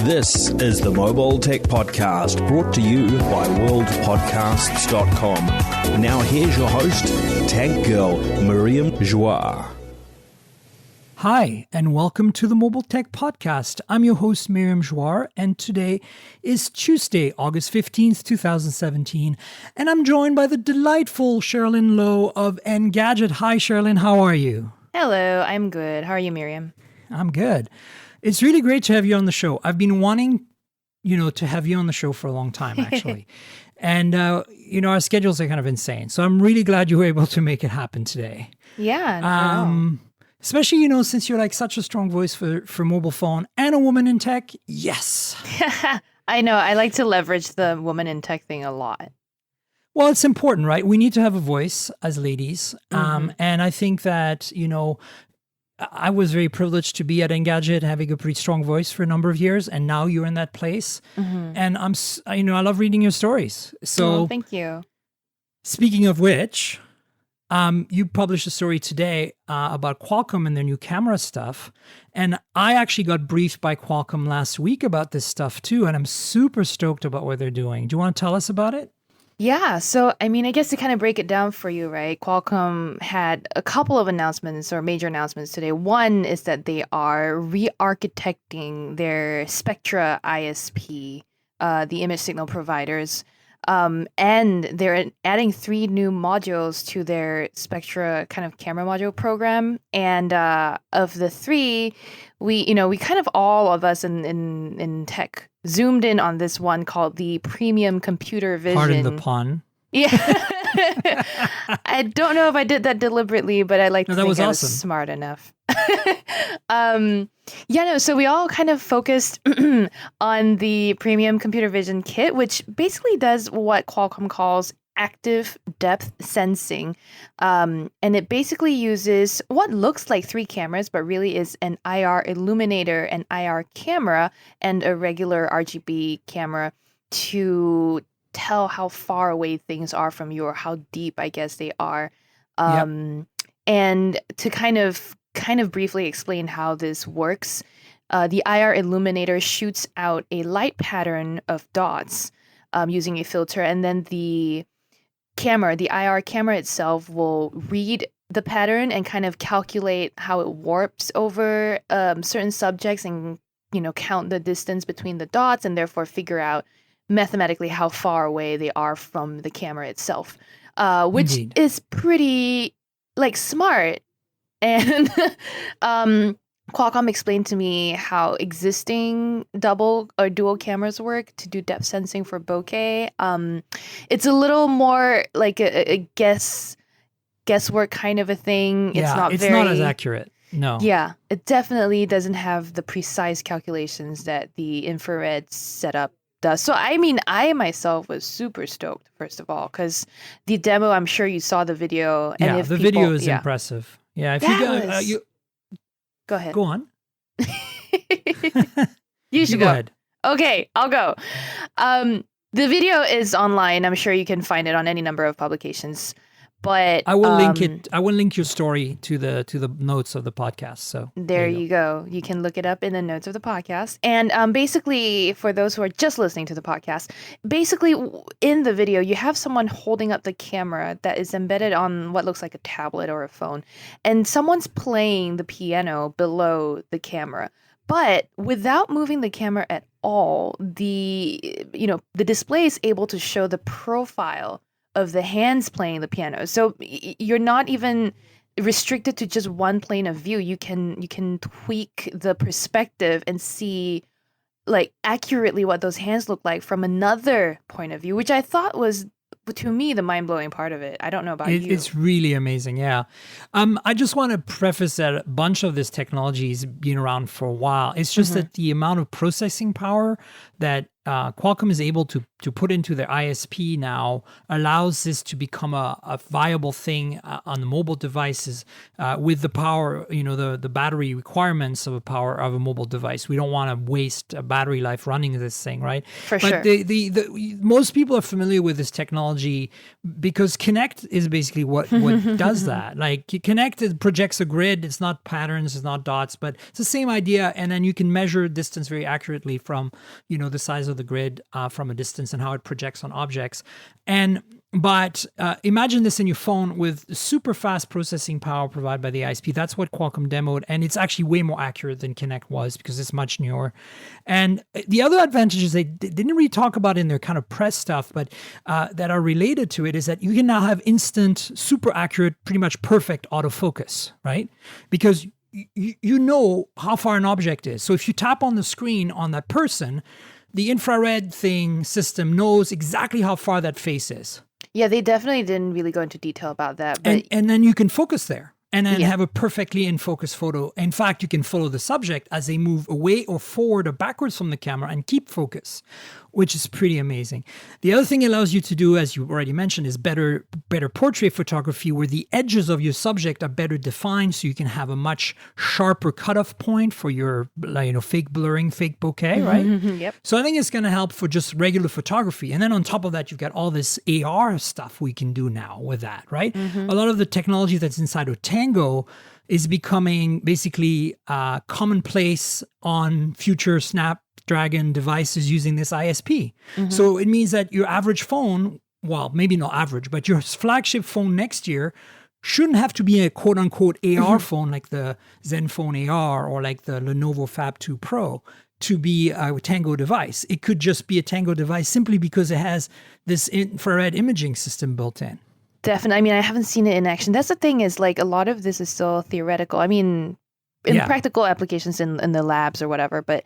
This is the Mobile Tech Podcast, brought to you by worldpodcasts.com. Now here's your host, Tech Girl Miriam Joie. Hi, and welcome to the Mobile Tech Podcast. I'm your host, Miriam Joie, and today is Tuesday, August 15th, 2017, and I'm joined by the delightful Cherlynn Low of Engadget. Hi, Cherlynn, how are you? Hello, I'm good. How are you, Miriam? I'm good. It's really great to have you on the show. I've been wanting, to have you on the show for a long time, actually. And, our schedules are kind of insane. So I'm really glad you were able to make it happen today. Yeah. Especially, since you're like such a strong voice for mobile phone and a woman in tech. Yes. I know. I like to leverage the woman in tech thing a lot. Well, it's important, right? We need to have a voice as ladies. And I think that, I was very privileged to be at Engadget, having a pretty strong voice for a number of years, and now you're in that place. And I love reading your stories. So, thank you. Speaking of which, you published a story today about Qualcomm and their new camera stuff, and I actually got briefed by Qualcomm last week about this stuff too, and I'm super stoked about what they're doing. Do you want to tell us about it? Yeah, so I guess to kind of break it down for you, right? Qualcomm had a couple of announcements or major announcements today. One is that they are re-architecting their Spectra ISP, the image signal providers, and they're adding 3 new modules to their Spectra kind of camera module program. And of the 3, we kind of all of us in tech zoomed in on this one called the Premium Computer Vision. Pardon the pun. Yeah. I don't know if I did that deliberately, but I like to think I was smart enough. So we all kind of focused on the Premium Computer Vision kit, which basically does what Qualcomm calls active depth sensing. And it basically uses what looks like 3 cameras, but really is an IR illuminator, an IR camera, and a regular RGB camera to tell how far away things are from you, or how deep, I guess, they are. And to kind of briefly explain how this works, the IR illuminator shoots out a light pattern of dots using a filter, and then the IR camera itself will read the pattern and kind of calculate how it warps over certain subjects and, count the distance between the dots, and therefore figure out mathematically how far away they are from the camera itself, which Indeed. is pretty smart. And Qualcomm explained to me how existing double or dual cameras work to do depth sensing for bokeh. It's a little more like a guesswork kind of a thing. It's not as accurate. No. Yeah, it definitely doesn't have the precise calculations that the infrared setup does. So, I myself was super stoked, first of all, because the demo, I'm sure you saw the video. And the video is impressive. Yeah, if you go ahead. Go on. You should go ahead. Okay, I'll go. The video is online. I'm sure you can find it on any number of publications. But I will link it. I will link your story to the notes of the podcast. So there you go. You can look it up in the notes of the podcast. And basically, for those who are just listening to the podcast, basically in the video, you have someone holding up the camera that is embedded on what looks like a tablet or a phone, and someone's playing the piano below the camera. But without moving the camera at all, the display is able to show the profile of the hands playing the piano. So you're not even restricted to just one plane of view. You can tweak the perspective and see accurately what those hands look like from another point of view, which I thought was, to me, the mind-blowing part of it. I don't know about you. It's really amazing, yeah. I just want to preface that a bunch of this technology has been around for a while. It's just that the amount of processing power that Qualcomm is able to to put into their ISP now allows this to become a viable thing on the mobile devices with the power, the battery requirements of a mobile device. We don't want to waste a battery life running this thing, right? For but sure. Most people are familiar with this technology because Kinect is basically what does that. Like Kinect, it projects a grid. It's not patterns, it's not dots, but it's the same idea. And then you can measure distance very accurately from, the size of the grid from a distance and how it projects on objects. But imagine this in your phone with super fast processing power provided by the ISP. That's what Qualcomm demoed, and it's actually way more accurate than Kinect was because it's much newer. And the other advantages they didn't really talk about in their kind of press stuff, but that are related to it is that you can now have instant, super accurate, pretty much perfect autofocus, right? Because you know how far an object is. So if you tap on the screen on that person, the infrared system knows exactly how far that face is. Yeah, they definitely didn't really go into detail about that. But and then you can focus there and then have a perfectly in focus photo. In fact, you can follow the subject as they move away or forward or backwards from the camera and keep focus, which is pretty amazing. The other thing it allows you to do, as you already mentioned, is better portrait photography where the edges of your subject are better defined so you can have a much sharper cutoff point for your fake blurring, fake bokeh, right? Yep. So I think it's going to help for just regular photography. And then on top of that, you've got all this AR stuff we can do now with that, right? A lot of the technology that's inside of Tango is becoming basically commonplace on future Snapdragon devices using this ISP. So it means that your average phone, well, maybe not average, but your flagship phone next year shouldn't have to be a quote unquote AR phone like the Zenfone AR or like the Lenovo Fab 2 Pro to be a Tango device. It could just be a Tango device simply because it has this infrared imaging system built in. Definitely. I mean, I haven't seen it in action. That's the thing is like a lot of this is still theoretical. I mean, in practical applications in the labs or whatever, but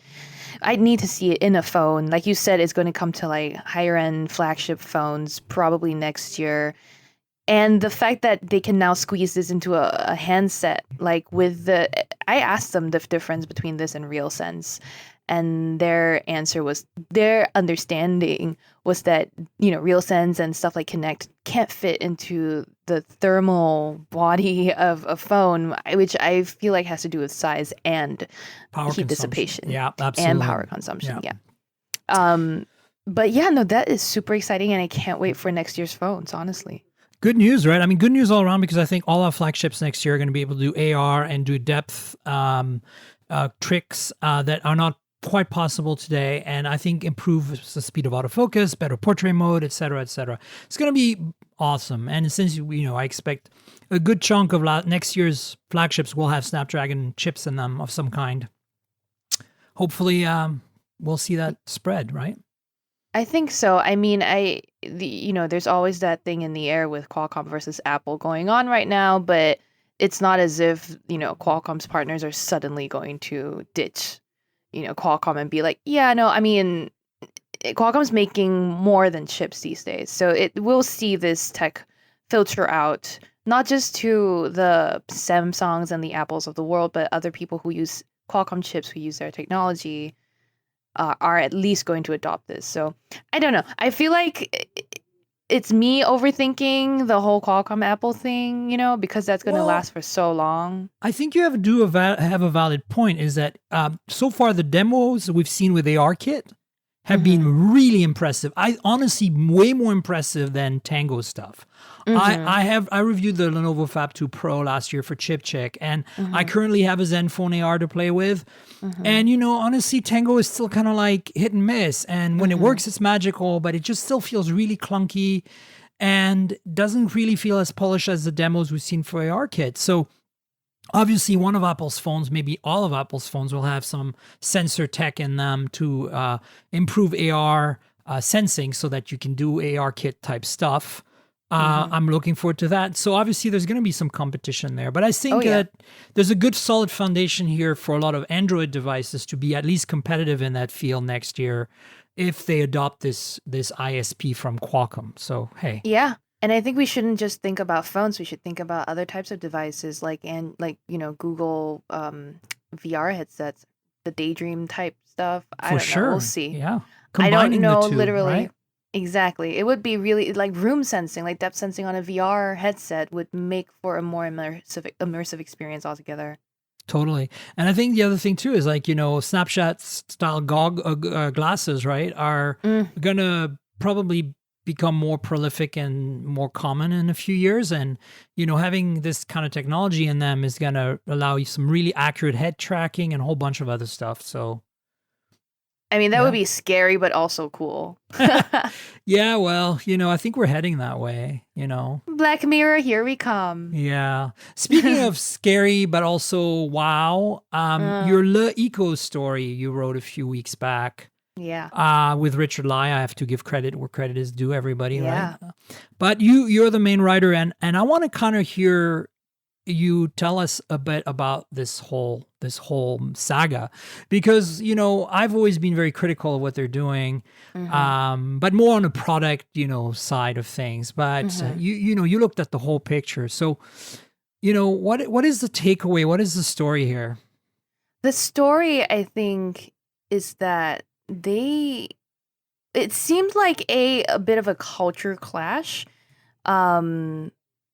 I need to see it in a phone. Like you said, it's going to come to like higher end flagship phones probably next year. And the fact that they can now squeeze this into a handset, like I asked them the difference between this and RealSense. And their understanding was that, RealSense and stuff like Kinect can't fit into the thermal body of a phone, which I feel like has to do with size and Power heat dissipation. Yeah, absolutely. And power consumption. Yeah. But yeah, no, that is super exciting. And I can't wait for next year's phones, honestly. Good news, right? I mean, good news all around because I think all our flagships next year are going to be able to do AR and do depth tricks that are not quite possible today, and I think improves the speed of autofocus, better portrait mode, et cetera, et cetera. It's going to be awesome. And since, I expect a good chunk of next year's flagships will have Snapdragon chips in them of some kind. Hopefully, we'll see that spread, right? I think so. I mean, there's always that thing in the air with Qualcomm versus Apple going on right now, but it's not as if, Qualcomm's partners are suddenly going to ditch Qualcomm and be like, yeah, no, I mean, Qualcomm's making more than chips these days. So it will see this tech filter out, not just to the Samsungs and the Apples of the world, but other people who use Qualcomm chips, who use their technology, are at least going to adopt this. So I don't know. I feel like it's me overthinking the whole Qualcomm Apple thing, because that's going to last for so long. I think you have a valid point is that so far the demos we've seen with ARKit have been really impressive. I honestly, way more impressive than Tango stuff. I reviewed the Lenovo Fab 2 Pro last year for Chip Check, and I currently have a Zenfone AR to play with. And, honestly, Tango is still kind of like hit and miss. And when it works, it's magical, but it just still feels really clunky and doesn't really feel as polished as the demos we've seen for ARKit. So obviously, one of Apple's phones, maybe all of Apple's phones, will have some sensor tech in them to improve AR sensing so that you can do ARKit type stuff. I'm looking forward to that. So obviously there's going to be some competition there, but I think that there's a good solid foundation here for a lot of Android devices to be at least competitive in that field next year if they adopt this ISP from Qualcomm. So, hey. Yeah. And I think we shouldn't just think about phones. We should think about other types of devices like Google VR headsets, the Daydream type stuff. I don't know. We'll see. Yeah. I don't know the two, literally. Right? Exactly. It would be really like room sensing, like depth sensing on a VR headset would make for a more immersive experience altogether. Totally. And I think the other thing too is like, Snapchat style glasses, right, are Mm. going to probably become more prolific and more common in a few years. And, having this kind of technology in them is going to allow you some really accurate head tracking and a whole bunch of other stuff. So, I mean, that would yeah. be scary, but also cool. Yeah, well, I think we're heading that way. Black Mirror, here we come. Yeah. Speaking of scary, but also wow, Uh, your LeEco's story you wrote a few weeks back yeah. with Richard Lai. I have to give credit where credit is due, everybody, right? Yeah. But you're the main writer, and I want to kind of hear you tell us a bit about this whole saga, because I've always been very critical of what they're doing, but more on the product side of things. But you looked at the whole picture, so what is the takeaway? What is the story here? The story, I think, is that it seemed like a bit of a culture clash. Um,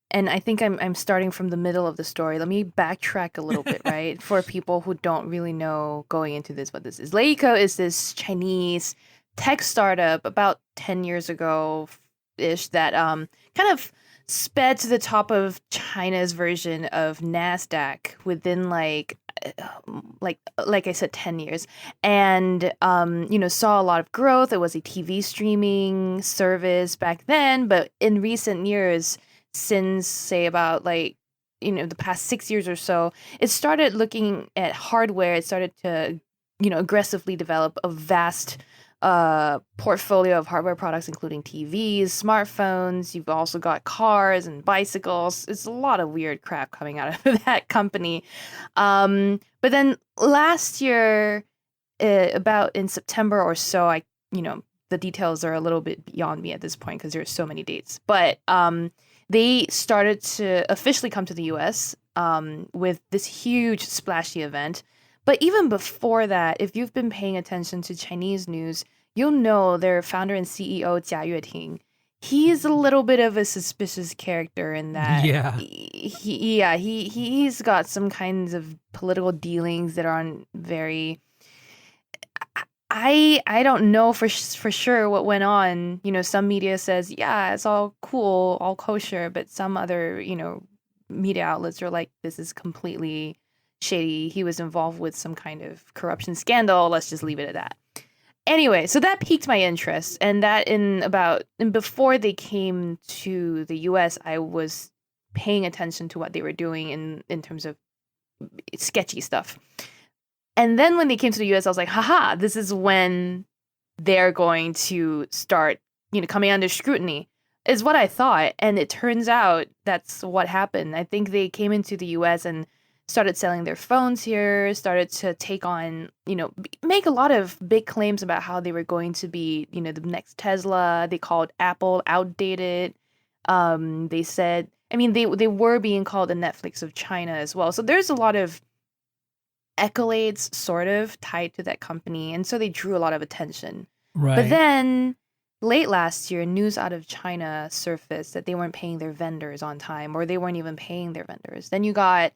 and I think I'm starting from the middle of the story. Let me backtrack a little bit, right? For people who don't really know going into this what this is. LeEco is this Chinese tech startup about 10 years ago ish that kind of sped to the top of China's version of Nasdaq within like I said 10 years, and saw a lot of growth. It was a TV streaming service back then, but in recent years, since say about the past 6 years or so, it started looking at hardware. It started to aggressively develop a vast portfolio of hardware products, including TVs, smartphones. You've also got cars and bicycles. It's a lot of weird crap coming out of that company. But then last year, about in September or so, the details are a little bit beyond me at this point because there's so many dates. But they started to officially come to the US with this huge splashy event. But even before that, if you've been paying attention to Chinese news, you'll know their founder and CEO, Jia Yueting. He's a little bit of a suspicious character in that Yeah. he's got some kinds of political dealings that aren't very. I don't know for sure what went on. Some media says, yeah, it's all cool, all kosher, but some other, media outlets are like, this is completely shady. He was involved with some kind of corruption scandal. Let's just leave it at that. Anyway, so that piqued my interest, and that and before they came to the US, I was paying attention to what they were doing in terms of sketchy stuff. And then when they came to the US, I was like, haha, this is when they're going to start, coming under scrutiny, is what I thought. And it turns out that's what happened. I think they came into the US and started selling their phones here, started to take on, make a lot of big claims about how they were going to be, the next Tesla. They called Apple outdated. They said, they were being called the Netflix of China as well. So there's a lot of accolades sort of tied to that company, and so they drew a lot of attention. Right. But then late last year, news out of China surfaced that they weren't paying their vendors on time, or they weren't even paying their vendors. Then you got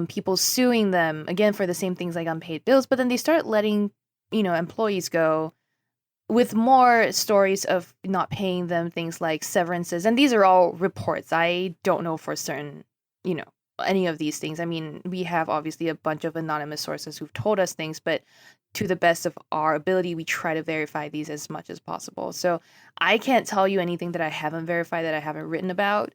people suing them again for the same things like unpaid bills, but then they started letting employees go with more stories of not paying them, things like severances. And these are all reports. I don't know for certain any of these things. We have obviously a bunch of anonymous sources who've told us things, but to the best of our ability, we try to verify these as much as possible. So I can't tell you anything that I haven't verified, that I haven't written about.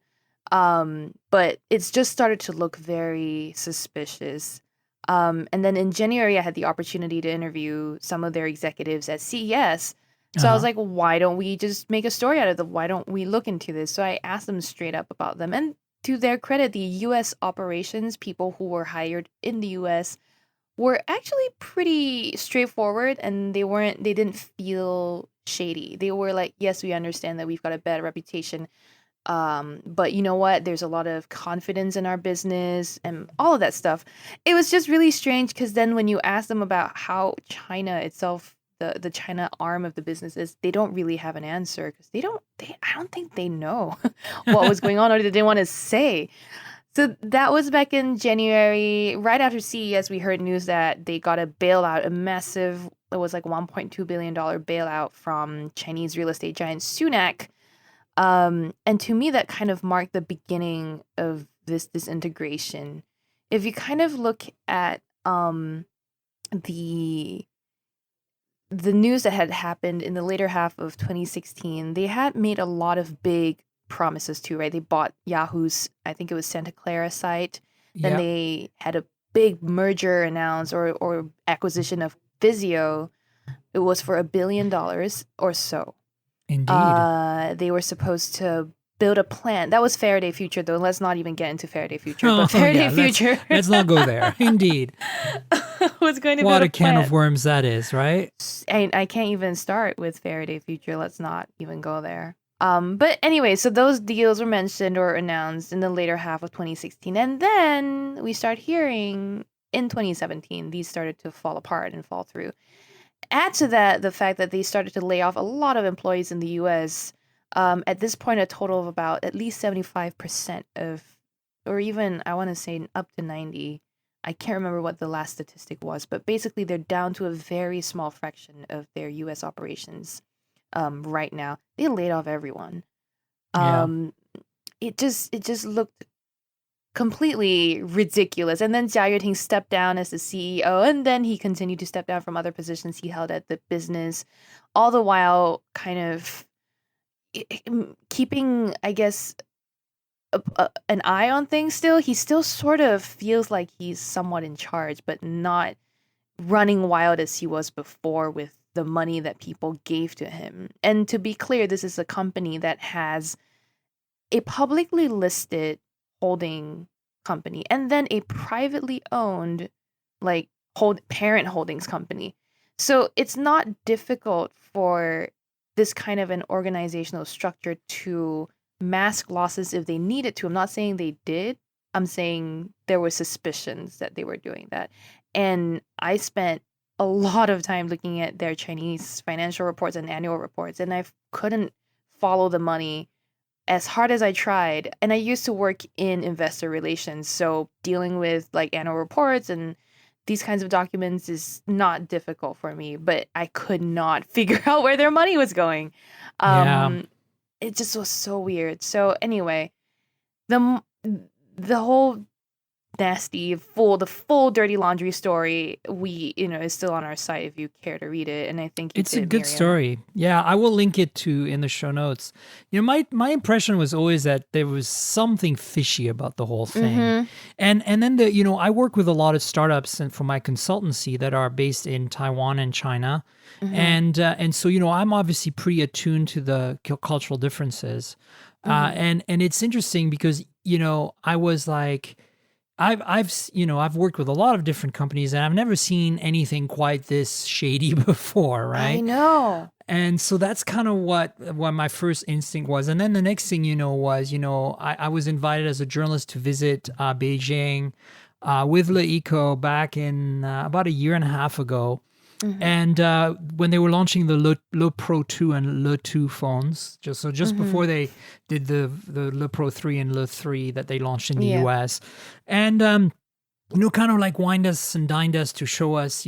But it's just started to look very suspicious. And then in January, I had the opportunity to interview some of their executives at CES. So I was like, why don't we just make a story out of them? Why don't we look into this? So I asked them straight up about them. And to their credit, the US operations, people who were hired in the US, were actually pretty straightforward, and they didn't feel shady. They were like, yes, we understand that we've got a bad reputation. But you know what? There's a lot of confidence in our business and all of that stuff. It was just really strange because then when you ask them about how China itself, the China arm of the business is they don't really have an answer because I don't think they know what was going on or they didn't want to say. So that was back in January, right after CES. We heard news that they got a bailout, a massive, it was like $1.2 billion bailout from Chinese real estate giant Sunac. And to me, that kind of marked the beginning of this integration. If you kind of look at the news that had happened in the later half of 2016, they had made a lot of big promises too, right? They bought Yahoo's, I think it was Santa Clara site. Then they had a big merger announced or acquisition of Vizio. It was for $1 billion or so. Indeed. They were supposed to build a plant. That was Faraday Future, though. Let's not even get into Faraday Future. But Faraday Future. Let's not go there. Indeed. Was going to what build a can of worms that is, right? I can't even start with Faraday Future. Let's not even go there. But anyway, so those deals were mentioned or announced in the later half of 2016. And then we start hearing in 2017, these started to fall apart and fall through. Add to that the fact that they started to lay off a lot of employees in the US. At this point, a total of about at least 75% of, or even I want to say up to 90. I can't remember what the last statistic was, but basically they're down to a very small fraction of their US operations. Right now, they laid off everyone. It just looked completely ridiculous. And then Jia Yueting stepped down as the CEO, and then he continued to step down from other positions he held at the business, all the while kind of keeping, I guess, an eye on things still. He still sort of feels like he's somewhat in charge, but not running wild as he was before with the money that people gave to him. And to be clear, this is a company that has a publicly listed holding company and then a privately owned parent holdings company. So it's not difficult for this kind of an organizational structure to mask losses if they needed to. I'm not saying they did. I'm saying there were suspicions that they were doing that. And I spent a lot of time looking at their Chinese financial reports and annual reports, and I couldn't follow the money as hard as I tried. And I used to work in investor relations, so dealing with like annual reports and these kinds of documents is not difficult for me, but I could not figure out where their money was going. It just was so weird. So anyway, the whole nasty, the full dirty laundry story, is still on our site if you care to read it. And I think it's a good story. Yeah, I will link it to in the show notes. My impression was always that there was something fishy about the whole thing. And then I work with a lot of startups and for my consultancy that are based in Taiwan and China. And so I'm obviously pretty attuned to the cultural differences. And it's interesting because I was like, I've worked with a lot of different companies and I've never seen anything quite this shady before, right? I know. And so that's kind of what my first instinct was. And then the next thing was, I was invited as a journalist to visit Beijing with LeEco back in about a year and a half ago. And when they were launching the Le Pro 2 and Le 2 phones, just before they did the Le Pro 3 and Le 3 that they launched in the US. And, kind of like wined us and dined us to show us,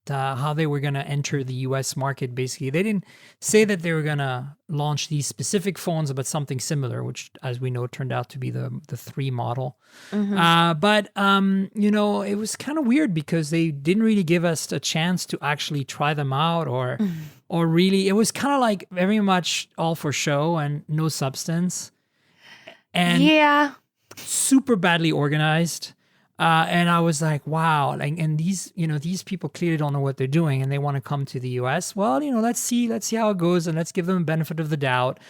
how they were going to enter the US market, basically. They didn't say that they were going to launch these specific phones, but something similar, which, as we know, turned out to be the 3 model. But it was kind of weird because they didn't really give us a chance to actually try them out or really, it was kind of like very much all for show and no substance. And super badly organized. And I was like, wow. And these people clearly don't know what they're doing and they want to come to the US. Well, let's see how it goes and let's give them the benefit of the doubt.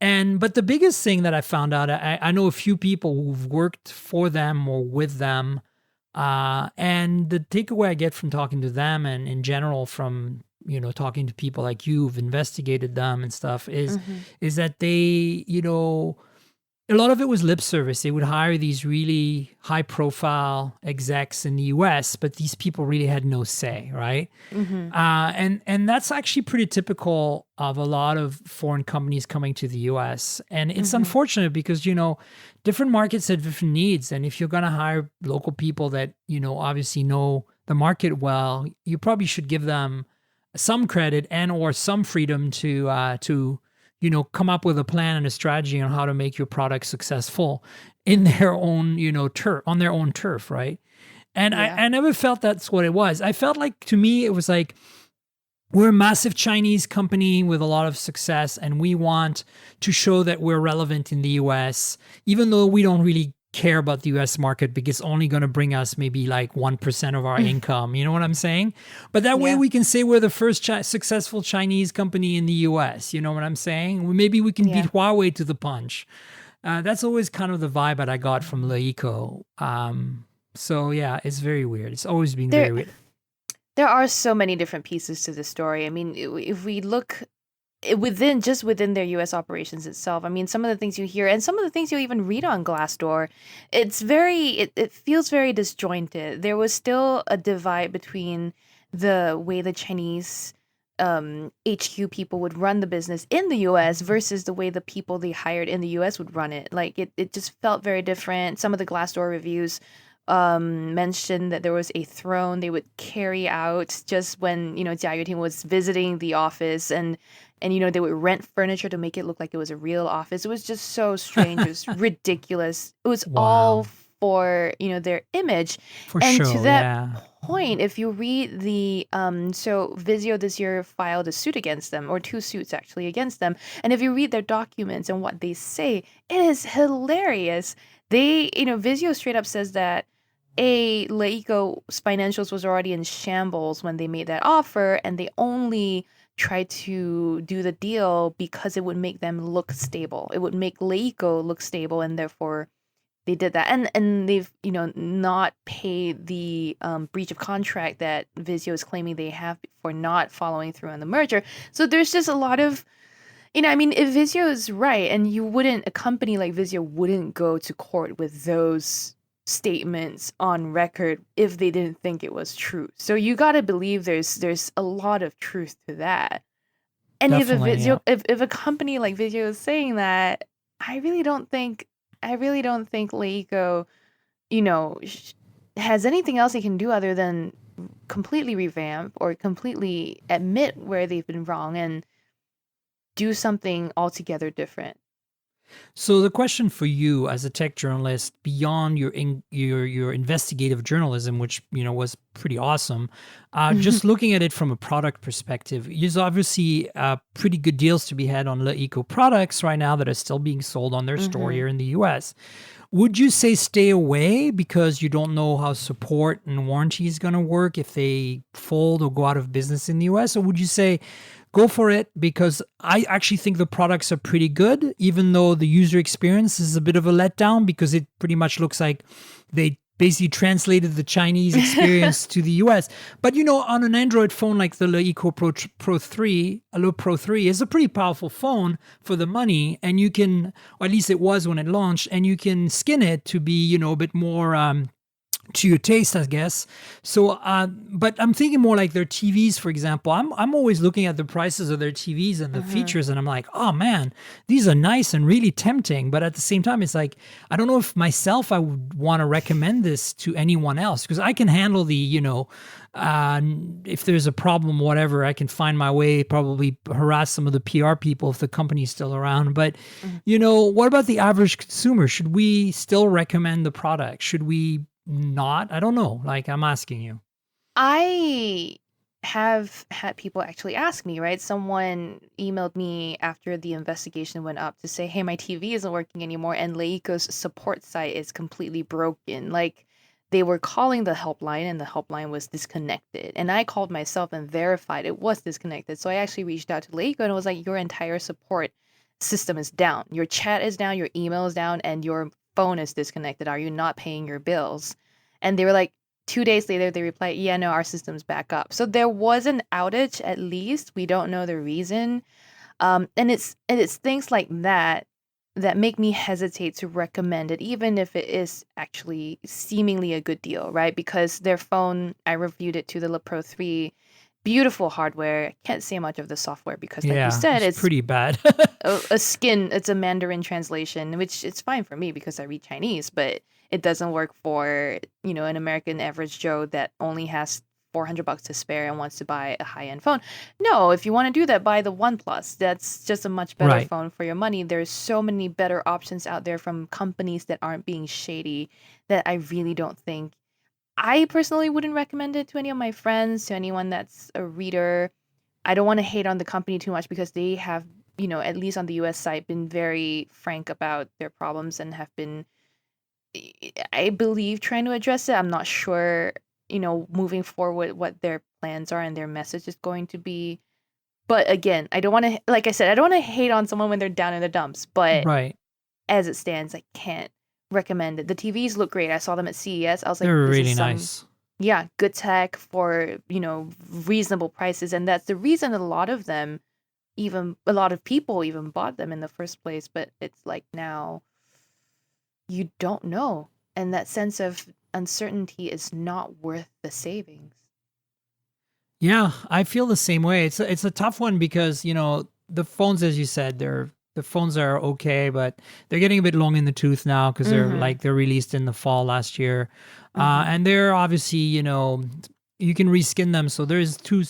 But the biggest thing that I found out, I know a few people who've worked for them or with them. And the takeaway I get from talking to them and in general from, talking to people like you who've investigated them and stuff is that they, a lot of it was lip service. They would hire these really high profile execs in the US, but these people really had no say, right? Mm-hmm. And that's actually pretty typical of a lot of foreign companies coming to the US. And it's unfortunate because, different markets have different needs. And if you're going to hire local people that, obviously know the market well, you probably should give them some credit and or some freedom to come up with a plan and a strategy on how to make your product successful in their own, turf, on their own turf, right? And Yeah. I never felt that's what it was. I felt like, to me, it was like, we're a massive Chinese company with a lot of success, and we want to show that we're relevant in the US, even though we don't really care about the US market because it's only going to bring us maybe like 1% of our income. You know what I'm saying? But that way we can say we're the first successful Chinese company in the US. You know what I'm saying? Maybe we can beat Huawei to the punch. That's always kind of the vibe that I got from LeEco. So yeah, it's very weird. It's always been very weird. There are so many different pieces to the story. I mean, if we look within their US operations itself, I mean, some of the things you hear and some of the things you even read on Glassdoor, it feels very disjointed. There was still a divide between the way the Chinese HQ people would run the business in the US versus the way the people they hired in the US would run it. Like it just felt very different. Some of the Glassdoor reviews mentioned that there was a throne they would carry out just when Jia Yuting was visiting the office, and they would rent furniture to make it look like it was a real office. It was just so strange. It was ridiculous. It was all for their image. For and sure, to that point, if you read the so Vizio this year filed a suit against them, or two suits actually against them, and if you read their documents and what they say, it is hilarious. Vizio straight up says that LeEco's financials was already in shambles when they made that offer, and they only tried to do the deal because it would make them look stable. It would make LeEco look stable, and therefore they did that. And they've not paid the breach of contract that Vizio is claiming they have for not following through on the merger. So there's just a lot of I mean, if Vizio is right, and a company like Vizio wouldn't go to court with those statements on record if they didn't think it was true. So you got to believe there's a lot of truth to that. And Definitely, if a company like Vizio is saying that, I really don't think LeEco, has anything else they can do other than completely revamp or completely admit where they've been wrong and do something altogether different. So the question for you as a tech journalist, beyond your investigative journalism, which was pretty awesome, just looking at it from a product perspective, there's obviously pretty good deals to be had on LeEco products right now that are still being sold on their store here in the US. Would you say stay away because you don't know how support and warranty is going to work if they fold or go out of business in the US? Or would you say go for it because I actually think the products are pretty good, even though the user experience is a bit of a letdown because it pretty much looks like they basically translated the Chinese experience to the US. But on an Android phone like the LeEco Pro 3, Le Pro 3 is a pretty powerful phone for the money, and you can, or at least it was when it launched, and you can skin it to be, a bit more to your taste, I guess. So, but I'm thinking more like their TVs, for example. I'm always looking at the prices of their TVs and the features, and I'm like, oh man, these are nice and really tempting. But at the same time, it's like, I don't know if myself I would want to recommend this to anyone else because I can handle the, if there's a problem, whatever, I can find my way, probably harass some of the PR people if the company's still around. But, what about the average consumer? Should we still recommend the product? Should we not? I don't know. Like, I'm asking you. I have had people actually ask me, right? Someone emailed me after the investigation went up to say, hey, my TV isn't working anymore, and LeEco's support site is completely broken. Like, they were calling the helpline and the helpline was disconnected. And I called myself and verified it was disconnected. So I actually reached out to LeEco and was like, your entire support system is down. Your chat is down, your email is down, and your phone is disconnected. Are you not paying your bills? And they were like, 2 days later, they replied, yeah, no, our system's back up. So there was an outage, at least. We don't know the reason. And it's things like that that make me hesitate to recommend it, even if it is actually seemingly a good deal, right? Because their phone, I reviewed it to the Le Pro 3, beautiful hardware. I can't say much of the software because, like you Yeah, said, it's it's pretty bad. it's a Mandarin translation, which it's fine for me because I read Chinese, but it doesn't work for, an American average Joe that only has $400 to spare and wants to buy a high-end phone. No, if you want to do that, buy the OnePlus. That's just a much better Right. phone for your money. There's so many better options out there from companies that aren't being shady that I really don't think. I personally wouldn't recommend it to any of my friends, to anyone that's a reader. I don't want to hate on the company too much because they have, at least on the US side, been very frank about their problems and have been, I believe, trying to address it. I'm not sure, moving forward what their plans are and their message is going to be. But again, I don't want to, like I said, I don't want to hate on someone when they're down in the dumps. But Right. as it stands, I can't recommend it. The TVs look great. I saw them at CES. I was like, They're this really is some, nice. yeah, good tech for, reasonable prices. And that's the reason a lot of them, even a lot of people even bought them in the first place. But it's like now you don't know. And that sense of uncertainty is not worth the savings. Yeah, I feel the same way. It's a tough one because, the phones, as you said, the phones are okay, but they're getting a bit long in the tooth now because they're released in the fall last year. And they're obviously, you can reskin them. So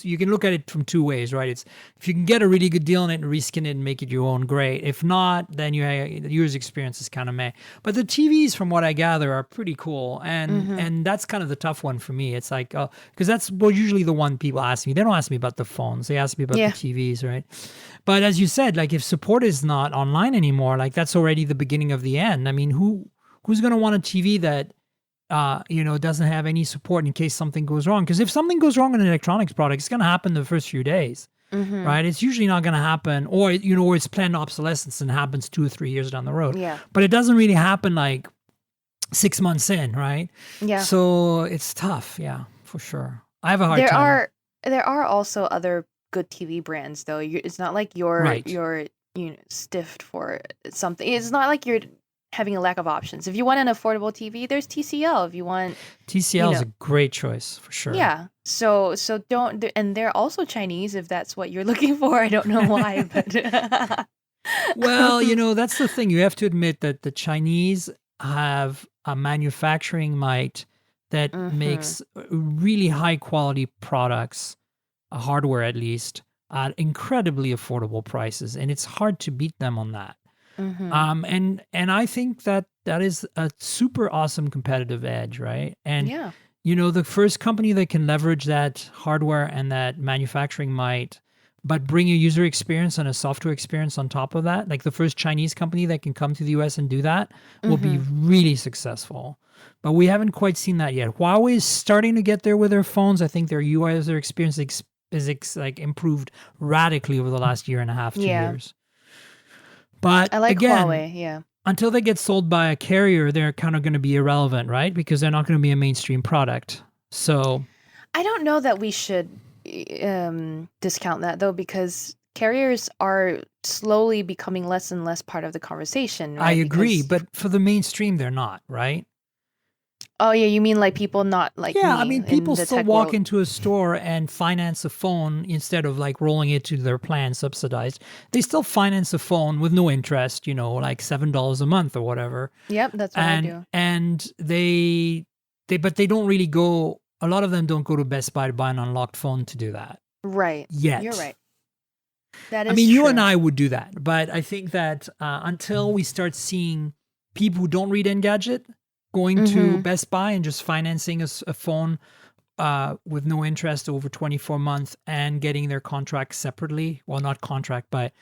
you can look at it from two ways, right? It's if you can get a really good deal on it and reskin it and make it your own, great. If not, then the user's experience is kind of meh. But the TVs, from what I gather, are pretty cool. And that's kind of the tough one for me. It's like, because that's usually the one people ask me. They don't ask me about the phones. They ask me about the TVs, right? But as you said, like if support is not online anymore, like that's already the beginning of the end. I mean, who's going to want a TV that doesn't have any support in case something goes wrong? Because if something goes wrong in an electronics product, it's going to happen the first few days, right? It's usually not going to happen, or it's planned obsolescence and happens 2 or 3 years down the road. Yeah. But it doesn't really happen like 6 months in, right? Yeah. So it's tough, yeah, for sure. I have a hard time. There are also other good TV brands though. It's not like you're Right. stiffed for something. It's not like you're having a lack of options. If you want an affordable TV, there's TCL. If you want TCL is a great choice for sure. Yeah. So don't, and they're also Chinese if that's what you're looking for. I don't know why, but Well, that's the thing. You have to admit that the Chinese have a manufacturing might that makes really high quality products, hardware at least, at incredibly affordable prices, and it's hard to beat them on that. And I think that is a super awesome competitive edge, right? And yeah. the first company that can leverage that hardware and that manufacturing might, but bring a user experience and a software experience on top of that, like the first Chinese company that can come to the US and do that, will be really successful. But we haven't quite seen that yet. Huawei is starting to get there with their phones. I think their UI user experience is like improved radically over the last year and a half, 2 years. But I like again, Huawei, yeah. until they get sold by a carrier, they're kind of going to be irrelevant, right? Because they're not going to be a mainstream product. So I don't know that we should discount that though, because carriers are slowly becoming less and less part of the conversation, right? I agree, but for the mainstream, they're not, right? Oh yeah, you mean like people not like Yeah, me I mean, in people the still tech walk world. into a store and finance a phone instead of like rolling it to their plan subsidized. They still finance a phone with no interest, like $7 a month or whatever. Yep, that's what I do. And but they don't really go. A lot of them don't go to Best Buy to buy an unlocked phone to do that. Right. Yet. You're right. That is I mean, true. you and I would do that, but I think that until we start seeing people who don't read Engadget going to Best Buy and just financing a phone with no interest over 24 months and getting their contract separately, well, not contract, but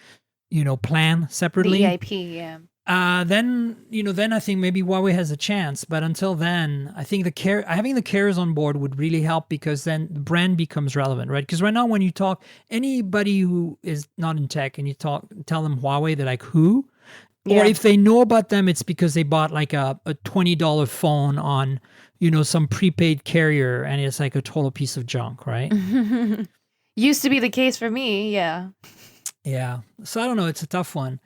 plan separately. The EIP, yeah. Then I think maybe Huawei has a chance. But until then, I think having the carriers on board would really help, because then the brand becomes relevant, right? Because right now, when you talk anybody who is not in tech and you tell them Huawei, they're like, who? Yeah. Or if they know about them, it's because they bought like a $20 phone on some prepaid carrier, and it's like a total piece of junk, right? Used to be the case for me, yeah. Yeah. So I don't know. It's a tough one.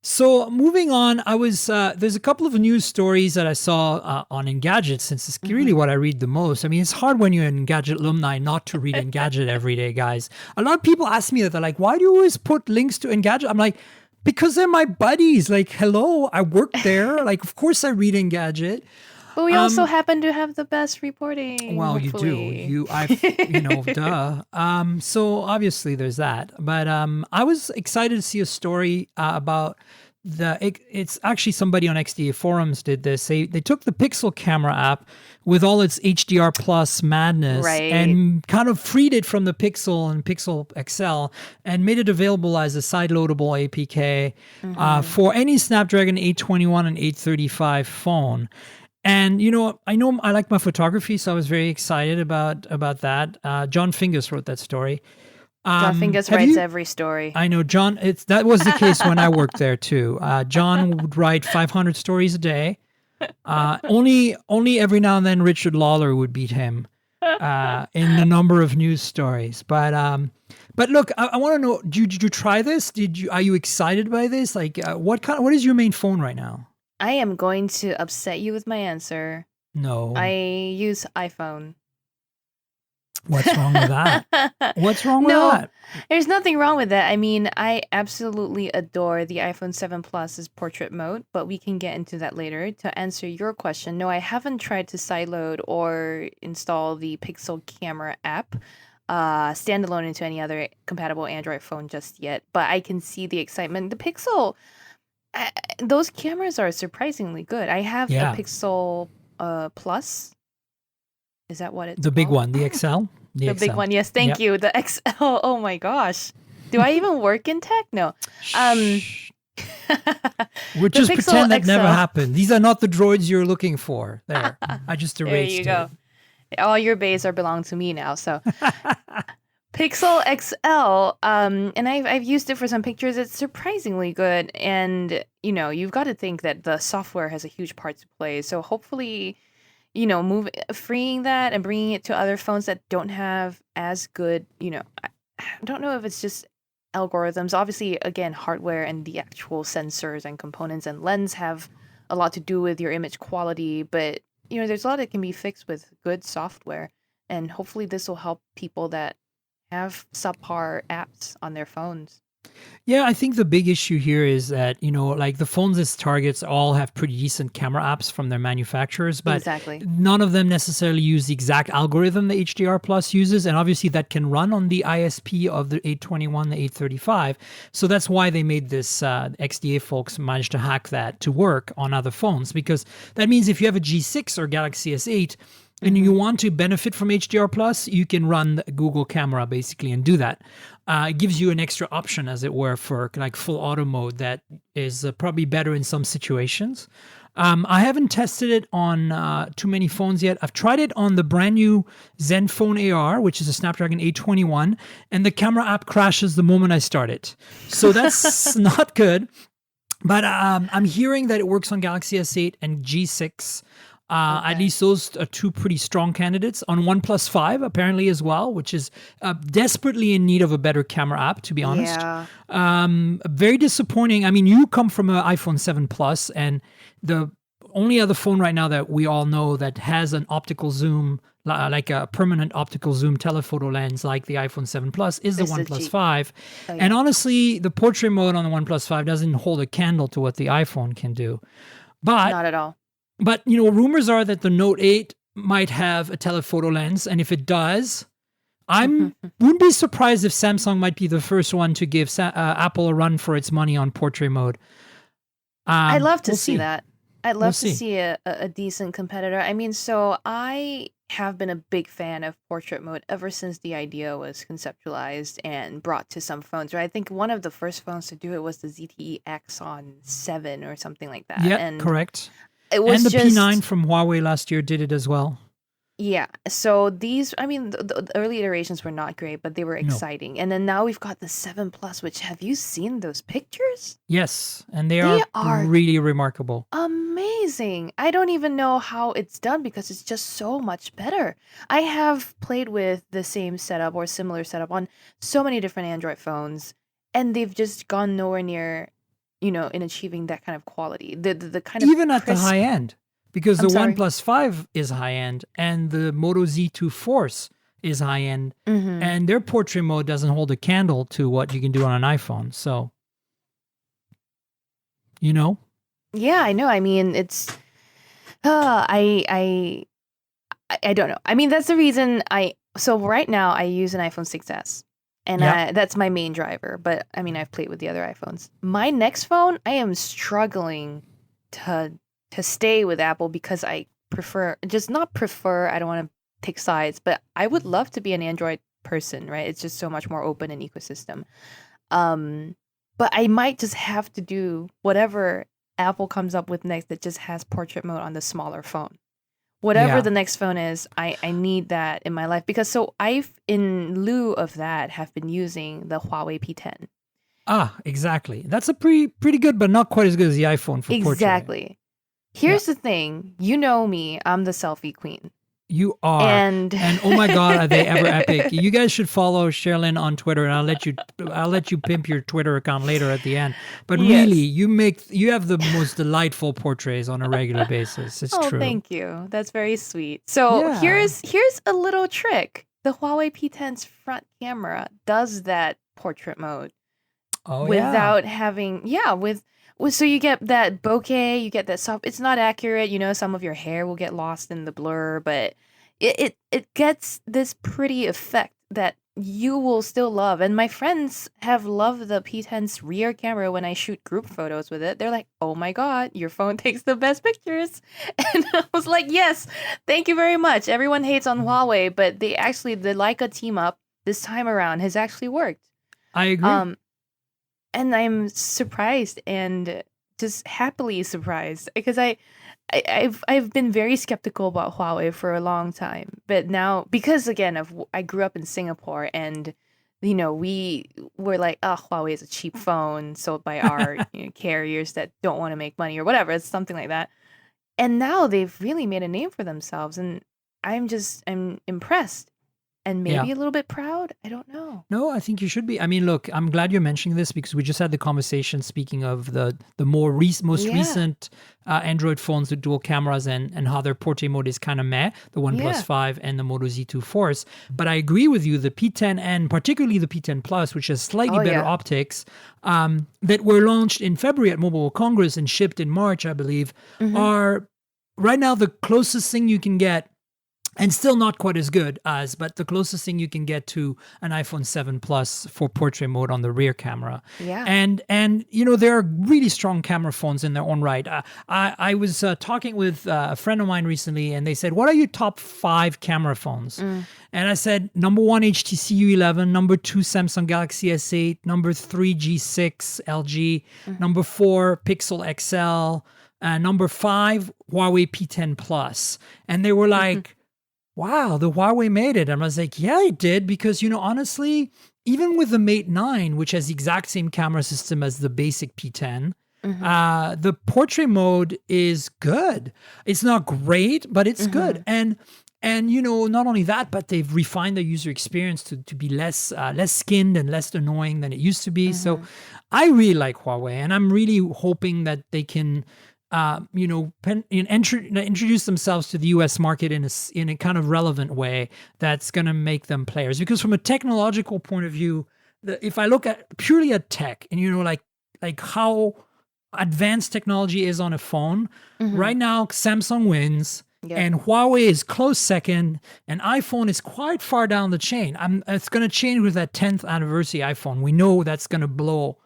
So moving on, I was there's a couple of news stories that I saw on Engadget, since it's really what I read the most. I mean, it's hard when you're an Engadget alumni not to read Engadget every day, guys. A lot of people ask me that. They're like, "Why do you always put links to Engadget?" I'm like, because they're my buddies. Like, hello, I work there. Like, of course I read Engadget. But we also happen to have the best reporting. Well, hopefully. you do. Duh. So obviously there's that. But I was excited to see a story about it's actually somebody on XDA forums did this. They took the Pixel camera app with all its HDR plus madness and kind of freed it from the Pixel and Pixel XL and made it available as a sideloadable APK for any Snapdragon 821 and 835 phone. And, I know I like my photography, so I was very excited about that. John Fingus wrote that story. John Fingus writes every story. I know, John. That was the case when I worked there, too. John would write 500 stories a day. Only every now and then Richard Lawler would beat him in the number of news stories. But look, I want to know, did you try this? Are you excited by this? Like, what is your main phone right now? I am going to upset you with my answer. No. I use iPhone. What's wrong with that? What's wrong with that? There's nothing wrong with that. I mean, I absolutely adore the iPhone 7 Plus's portrait mode, but we can get into that later. To answer your question, no, I haven't tried to sideload or install the Pixel camera app standalone into any other compatible Android phone just yet, but I can see the excitement. The Pixel... those cameras are surprisingly good. I have the Pixel Plus. Is that what it's the big called? one, the XL? The big one, yes. Thank you. The XL. Oh my gosh. Do I even work in tech? No. We'll just pretend that never happened. These are not the droids you're looking for. There. I just erased it. There you go. All your bays belong to me now, so... Pixel XL, and I've used it for some pictures. It's surprisingly good, and you've got to think that the software has a huge part to play. So hopefully, freeing that and bringing it to other phones that don't have as good. I don't know if it's just algorithms. Obviously, again, hardware and the actual sensors and components and lens have a lot to do with your image quality. But there's a lot that can be fixed with good software, and hopefully, this will help people that have subpar apps on their phones. Yeah, I think the big issue here is that, like the phones this targets all have pretty decent camera apps from their manufacturers, but none of them necessarily use the exact algorithm the HDR Plus uses. And obviously that can run on the ISP of the 821, the 835. So that's why they made this, XDA folks managed to hack that to work on other phones, because that means if you have a G6 or Galaxy S8, and you want to benefit from HDR Plus, you can run the Google camera basically and do that. It gives you an extra option, as it were, for like full auto mode that is probably better in some situations. I haven't tested it on too many phones yet. I've tried it on the brand new Zenfone AR, which is a Snapdragon 821, and the camera app crashes the moment I start it. So that's not good. But I'm hearing that it works on Galaxy S8 and G6. At least those are two pretty strong candidates. On OnePlus 5, apparently, as well, which is desperately in need of a better camera app, to be honest. Yeah. Very disappointing. I mean, you come from an iPhone 7 Plus, and the only other phone right now that we all know that has an optical zoom, like a permanent optical zoom telephoto lens like the iPhone 7 Plus, is the OnePlus 5. Oh, yeah. And honestly, the portrait mode on the OnePlus 5 doesn't hold a candle to what the iPhone can do. But not at all. But, rumors are that the Note 8 might have a telephoto lens. And if it does, I wouldn't be surprised if Samsung might be the first one to give Apple a run for its money on portrait mode. I'd love to see that. I'd love to see a decent competitor. I mean, so I have been a big fan of portrait mode ever since the idea was conceptualized and brought to some phones. Right? I think one of the first phones to do it was the ZTE Axon 7 or something like that. Yeah, correct. It was and the P9 from Huawei last year did it as well. Yeah. So these, I mean, the early iterations were not great, but they were exciting. No. And then now we've got the 7 Plus, which have you seen those pictures? Yes. And they are really remarkable. Amazing. I don't even know how it's done because it's just so much better. I have played with the same setup or similar setup on so many different Android phones, and they've just gone nowhere near in achieving that kind of quality. The kind of even at the high end, because the sorry. OnePlus 5 is high end and the Moto Z2 Force is high end, and their portrait mode doesn't hold a candle to what you can do on an iPhone. So, Yeah, I know. I mean, it's I don't know. I mean, that's the reason so right now I use an iPhone 6s. And that's my main driver. But I mean, I've played with the other iPhones. My next phone, I am struggling to stay with Apple because I not prefer, I don't want to take sides, but I would love to be an Android person, right? It's just so much more open and ecosystem. But I might just have to do whatever Apple comes up with next that just has portrait mode on the smaller phone. Whatever the next phone is, I need that in my life because I've, in lieu of that, have been using the Huawei P10. Ah, exactly. That's a pretty good, but not quite as good as the iPhone for portrait. Exactly. Here's the thing. You know me. I'm the selfie queen. You are. And oh my God, are they ever epic? You guys should follow Cherlynn on Twitter, and I'll let you pimp your Twitter account later at the end. But really, you have the most delightful portraits on a regular basis. It's true. Oh, thank you. That's very sweet. So here's a little trick. The Huawei P10's front camera does that portrait mode without having so you get that bokeh, you get that soft. It's not accurate, some of your hair will get lost in the blur, but it gets this pretty effect that you will still love. And my friends have loved the P10's rear camera when I shoot group photos with it. They're like, "Oh my God, your phone takes the best pictures." And I was like, "Yes, thank you very much." Everyone hates on Huawei, but the Leica team up this time around has actually worked. I agree. And I'm surprised and just happily surprised because I've been very skeptical about Huawei for a long time, but now because again I grew up in Singapore and we were like, oh, Huawei is a cheap phone sold by our carriers that don't want to make money or whatever. It's something like that. And now they've really made a name for themselves, and I'm impressed. And maybe a little bit proud. I don't know. No, I think you should be. I mean, look, I'm glad you're mentioning this because we just had the conversation speaking of the most recent Android phones with dual cameras and how their portrait mode is kind of meh, the OnePlus 5 and the Moto Z2 Force. But I agree with you, the P10 and particularly the P10 Plus, which has slightly better optics, that were launched in February at Mobile World Congress and shipped in March, I believe, are right now the closest thing you can get. And still not quite as good but the closest thing you can get to an iPhone 7 Plus for portrait mode on the rear camera. Yeah. And there are really strong camera phones in their own right. I was talking with a friend of mine recently, and they said, "What are your top 5 camera phones?" And I said, number 1, HTC U11, number 2, Samsung Galaxy S8, number 3, G6, LG, number 4, Pixel XL, number 5, Huawei P10 Plus. And they were like, wow, the Huawei made it. And I was like, yeah, it did. Because, honestly, even with the Mate 9, which has the exact same camera system as the basic P10, the portrait mode is good. It's not great, but it's good. And not only that, but they've refined the user experience to be less skinned and less annoying than it used to be. So I really like Huawei, and I'm really hoping that they can introduce themselves to the U.S. market in a kind of relevant way that's going to make them players. Because from a technological point of view, if I look at purely at tech and like how advanced technology is on a phone, right now Samsung wins. Yeah. And Huawei is close second, and iPhone is quite far down the chain. It's going to change with that 10th anniversary iPhone. We know that's going to blow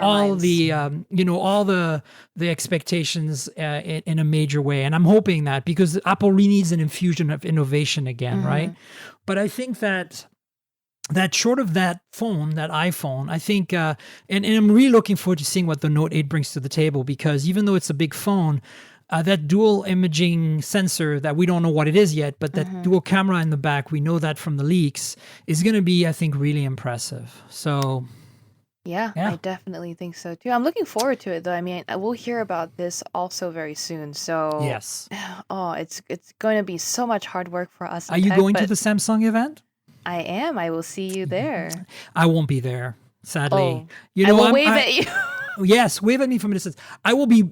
all the expectations in a major way, and I'm hoping that because Apple really needs an infusion of innovation again, right? But I think that short of that phone, that iPhone, I think, and I'm really looking forward to seeing what the Note 8 brings to the table, because even though it's a big phone, that dual imaging sensor that we don't know what it is yet, but that dual camera in the back, we know that from the leaks, is going to be, I think, really impressive. So. Yeah, I definitely think so too. I'm looking forward to it, though. I mean, we'll hear about this also very soon. So yes, it's going to be so much hard work for us. Are you going to the Samsung event? I am. I will see you there. I won't be there, sadly. I will wave at you. Yes, wave at me from a distance. I'll be,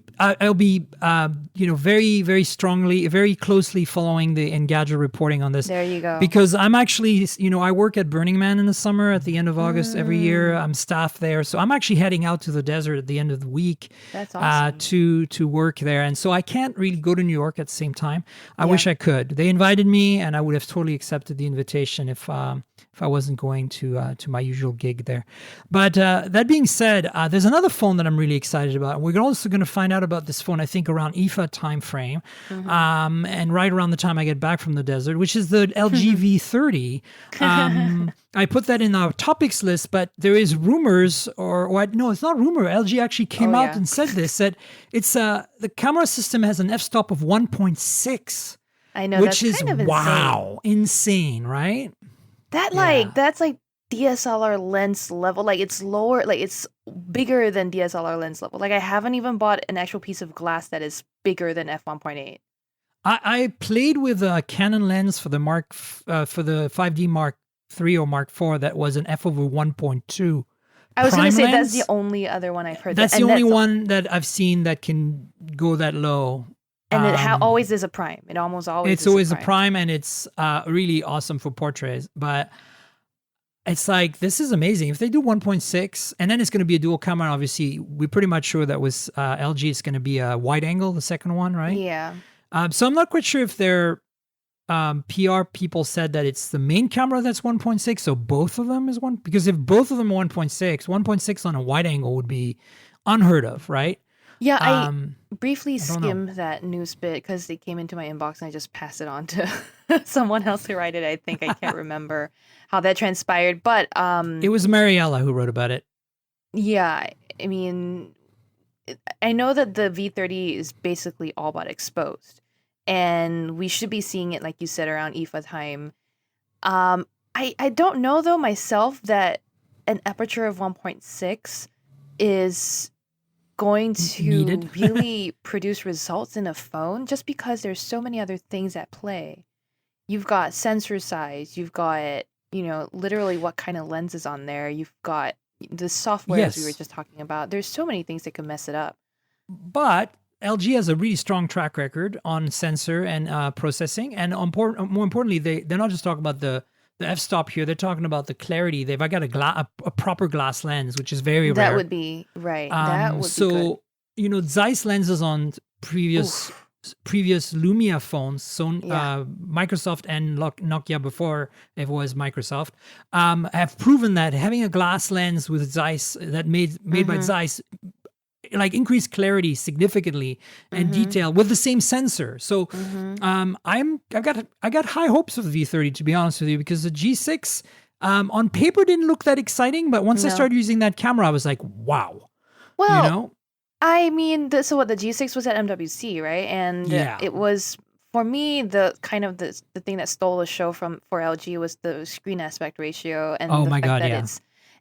very, very strongly, very closely following the Engadget reporting on this. There you go. Because I'm actually, I work at Burning Man in the summer at the end of August every year. I'm staff there, so I'm actually heading out to the desert at the end of the week. That's awesome. To work there, and so I can't really go to New York at the same time. I wish I could. They invited me, and I would have totally accepted the invitation if I wasn't going to my usual gig there. But that being said, there's another phone that I'm really excited about. We're also going to find out about this phone, I think, around IFA time frame, and right around the time I get back from the desert, which is the LG V30. I put that in our topics list, but there is rumors, no, it's not rumor. LG actually came out and said this, that it's the camera system has an f-stop of 1.6. I know, which that's is kind of insane. Insane, right? That's like DSLR lens level. Like it's lower, like it's bigger than DSLR lens level. Like I haven't even bought an actual piece of glass that is bigger than f1.8. I played with a Canon lens for the for the 5D Mark III or Mark IV that was an f over 1.2. I was going to say lens. that's the only other one I've heard. That's the only one that I've seen that can go that low. And it always is a prime. It almost always it's is always a prime, and it's really awesome for portraits. But it's like, this is amazing. If they do 1.6, and then it's going to be a dual camera, obviously, we're pretty much sure that with LG, it's going to be a wide angle, the second one, right? Yeah. So I'm not quite sure if their PR people said that it's the main camera that's 1.6, so both of them is one. Because if both of them are 1.6 on a wide angle would be unheard of, right? Yeah, I briefly skimmed that news bit because it came into my inbox and I just passed it on to someone else to write it. I think I can't remember how that transpired, but it was Mariella who wrote about it. Yeah, I mean, I know that the V30 is basically all but exposed, and we should be seeing it, like you said, around IFA time. I don't know though myself that an aperture of 1.6 is going to really produce results in a phone, just because there's so many other things at play. You've got sensor size, you've got, literally what kind of lens is on there, you've got the software as we were just talking about. There's so many things that could mess it up. But LG has a really strong track record on sensor and processing, and more importantly, they're not just talking about the f-stop here. They're talking about the clarity. They've got a proper glass lens, which is very rare. That would be right. That would be good. Zeiss lenses on previous Lumia phones, so Microsoft and Nokia before it was Microsoft, have proven that having a glass lens with Zeiss that made by Zeiss, like, increased clarity significantly and detail with the same sensor. So I got high hopes of the V30, to be honest with you, because the G6 on paper didn't look that exciting, but once I started using that camera, I was like, wow. Well, I mean, the G6 was at MWC, right? And it was, for me, the kind of the thing that stole the show for LG was the screen aspect ratio, and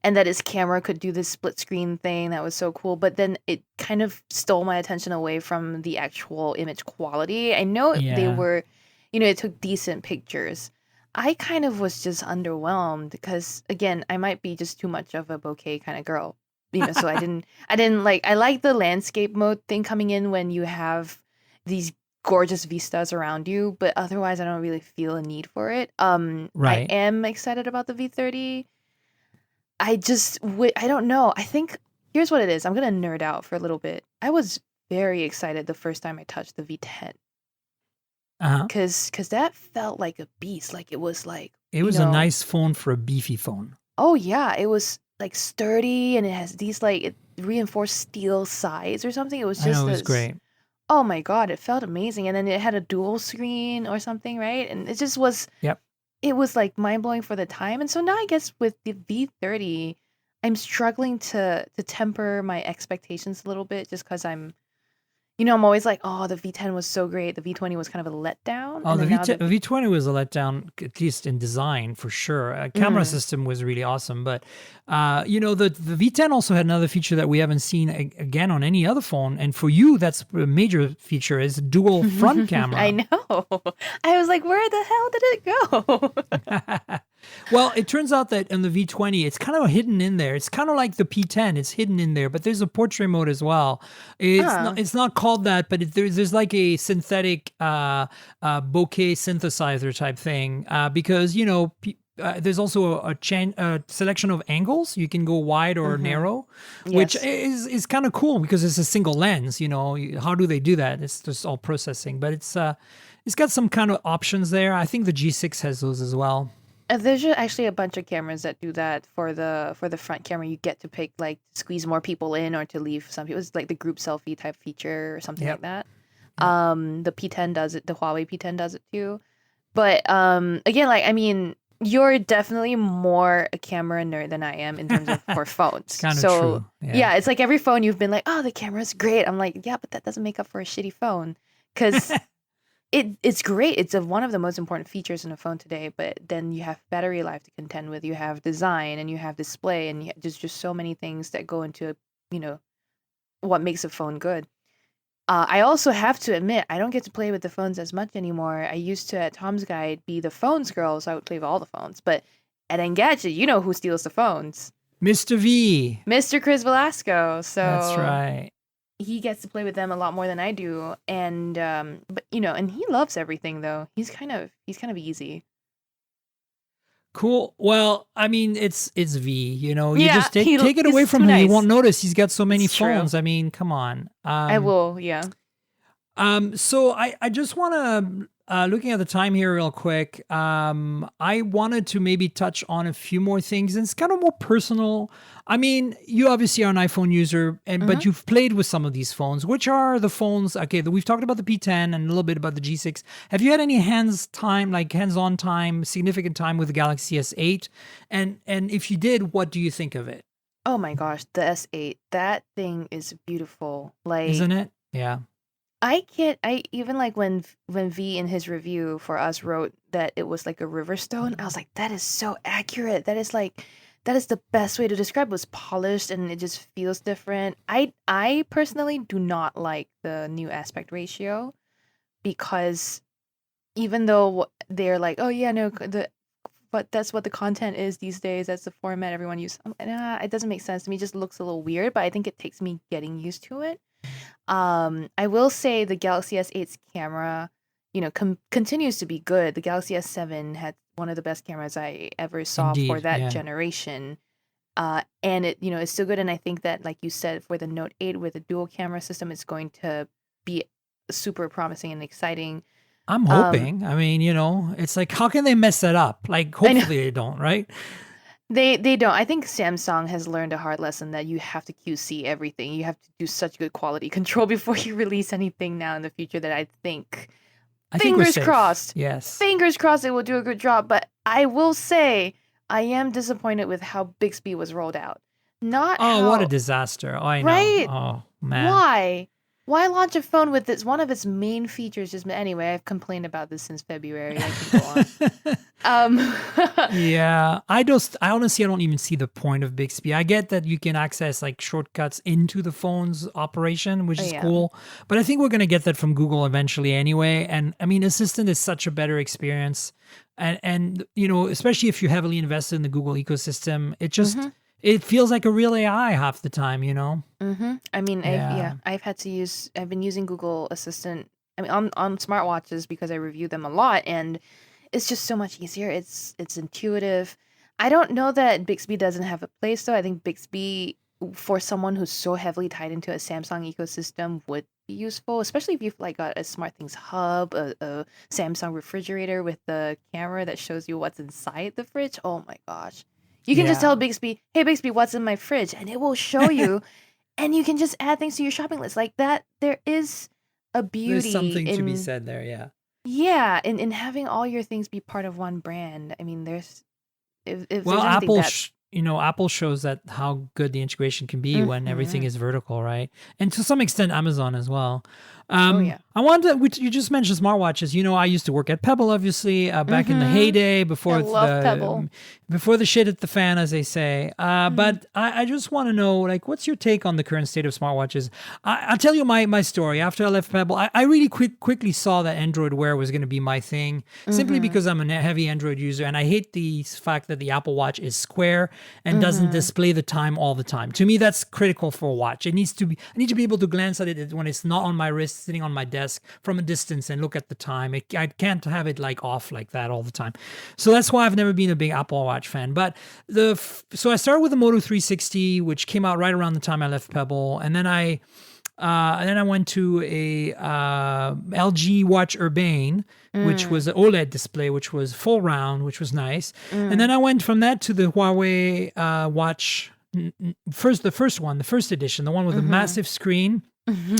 and that its camera could do this split screen thing that was so cool. But then it kind of stole my attention away from the actual image quality. I know they were, it took decent pictures. I kind of was just underwhelmed because, again, I might be just too much of a bokeh kind of girl. So I didn't like, I like the landscape mode thing coming in when you have these gorgeous vistas around you, but otherwise I don't really feel a need for it. I am excited about the V30. I don't know. I think, here's what it is. I'm going to nerd out for a little bit. I was very excited the first time I touched the V10. Because that felt like a beast. Like it was like... It was a nice phone for a beefy phone. Oh, yeah. It was like sturdy, and it has these like reinforced steel sides or something. It was just... it was great. Oh my God, it felt amazing. And then it had a dual screen or something, right? And it just was... Yep. It was like mind-blowing for the time. And so now I guess with the V30, I'm struggling to temper my expectations a little bit, just because I'm always like, oh, the V10 was so great. The V20 was kind of a letdown. Oh, the V20 was a letdown, at least in design, for sure. Camera system was really awesome. But, the V10 also had another feature that we haven't seen again on any other phone. And for you, that's a major feature, is dual front camera. I know. I was like, where the hell did it go? Well, it turns out that in the V20, it's kind of hidden in there. It's kind of like the P10. It's hidden in there, but there's a portrait mode as well. It's not called that, but there's like a synthetic bokeh synthesizer type thing because, there's also a selection of angles. You can go wide or narrow, which is kind of cool because it's a single lens. How do they do that? It's just all processing, but it's got some kind of options there. I think the G6 has those as well. There's actually a bunch of cameras that do that for the front camera. You get to pick like squeeze more people in or to leave some people. It's like the group selfie type feature or something like that. The P10 does it. The Huawei P10 does it too. But again, you're definitely more a camera nerd than I am in terms of for phones. It's kind of true. Yeah, it's like every phone you've been like, oh, the camera's great. I'm like, yeah, but that doesn't make up for a shitty phone because it's great. It's one of the most important features in a phone today. But then you have battery life to contend with. You have design and you have display and there's just so many things that go into what makes a phone good. I also have to admit, I don't get to play with the phones as much anymore. I used to, at Tom's Guide, be the phones girl, so I would play with all the phones. But at Engadget, you know who steals the phones. Mr. V. Mr. Chris Velasco. So that's right. He gets to play with them a lot more than I do. And, and he loves everything, though. He's kind of easy. Cool. Well, I mean, it's V. You just take it away from him. Nice. You won't notice he's got so many It's phones. true. I mean, come on. I will. Yeah. So I just want to looking at the time here real quick. I wanted to maybe touch on a few more things, and it's kind of more personal. I mean, you obviously are an iPhone user, but you've played with some of these phones. Which are the phones? Okay, we've talked about the P10 and a little bit about the G6. Have you had any hands-on time, significant time with the Galaxy S8? And if you did, what do you think of it? Oh my gosh, the S8. That thing is beautiful. Like, isn't it? Yeah. I even like when V in his review for us wrote that it was like a river stone, I was like, that is so accurate. That is the best way to describe it. It was polished and it just feels different. I personally do not like the new aspect ratio because even though they're like, oh yeah, no, but that's what the content is these days. That's the format everyone uses. It doesn't make sense to me. It just looks a little weird, but I think it takes me getting used to it. I will say the Galaxy S8's camera, continues to be good. The Galaxy S7 had one of the best cameras I ever saw for that generation. And it, it's still good. And I think that, like you said, for the Note 8 with a dual camera system, it's going to be super promising and exciting. I'm hoping. I mean, it's like, how can they mess that up? Like, hopefully they don't, right? They don't. I think Samsung has learned a hard lesson that you have to QC everything. You have to do such good quality control before you release anything now in the future that I think fingers crossed. Yes. Fingers crossed it will do a good job. But I will say I am disappointed with how Bixby was rolled out. What a disaster. Oh, I know. Right? Oh, man. Why? Why launch a phone with one of its main features? Anyway, I've complained about this since February. I can go on. Yeah, I honestly don't even see the point of Bixby. I get that you can access like shortcuts into the phone's operation, which is cool. But I think we're gonna get that from Google eventually anyway. And I mean, Assistant is such a better experience, and especially if you heavily invested in the Google ecosystem, it just. It feels like a real AI half the time, I mean, I've been using Google Assistant, on smartwatches because I review them a lot, and it's just so much easier. It's intuitive. I don't know that Bixby doesn't have a place, though. I think Bixby, for someone who's so heavily tied into a Samsung ecosystem, would be useful, especially if you've like got a SmartThings hub, a Samsung refrigerator with the camera that shows you what's inside the fridge. Oh my gosh. You can just tell Bixby, hey, Bixby, what's in my fridge? And it will show you. And you can just add things to your shopping list. Like that, there is a beauty. There's something to be said there, yeah. Yeah, in having all your things be part of one brand. I mean, there's... Apple Apple shows that how good the integration can be when everything is vertical, right? And to some extent, Amazon as well. Yeah. I wanted to, you just mentioned smartwatches. I used to work at Pebble, obviously, back in the heyday before I love Pebble. before the shit hit the fan, as they say. But I just want to know, like, what's your take on the current state of smartwatches? I'll tell you my story. After I left Pebble, I really quickly saw that Android Wear was going to be my thing, simply because I'm a heavy Android user, and I hate the fact that the Apple Watch is square and doesn't display the time all the time. To me, that's critical for a watch. I need to be able to glance at it when it's not on my wrist, sitting on my desk from a distance and look at the time. I can't have it like off like that all the time. So that's why I've never been a big Apple Watch fan. But so I started with the Moto 360, which came out right around the time I left Pebble, and then I went to a LG Watch Urbane, which was an OLED display, which was full round, which was nice. And then I went from that to the Huawei Watch, the first edition, the one with a massive screen.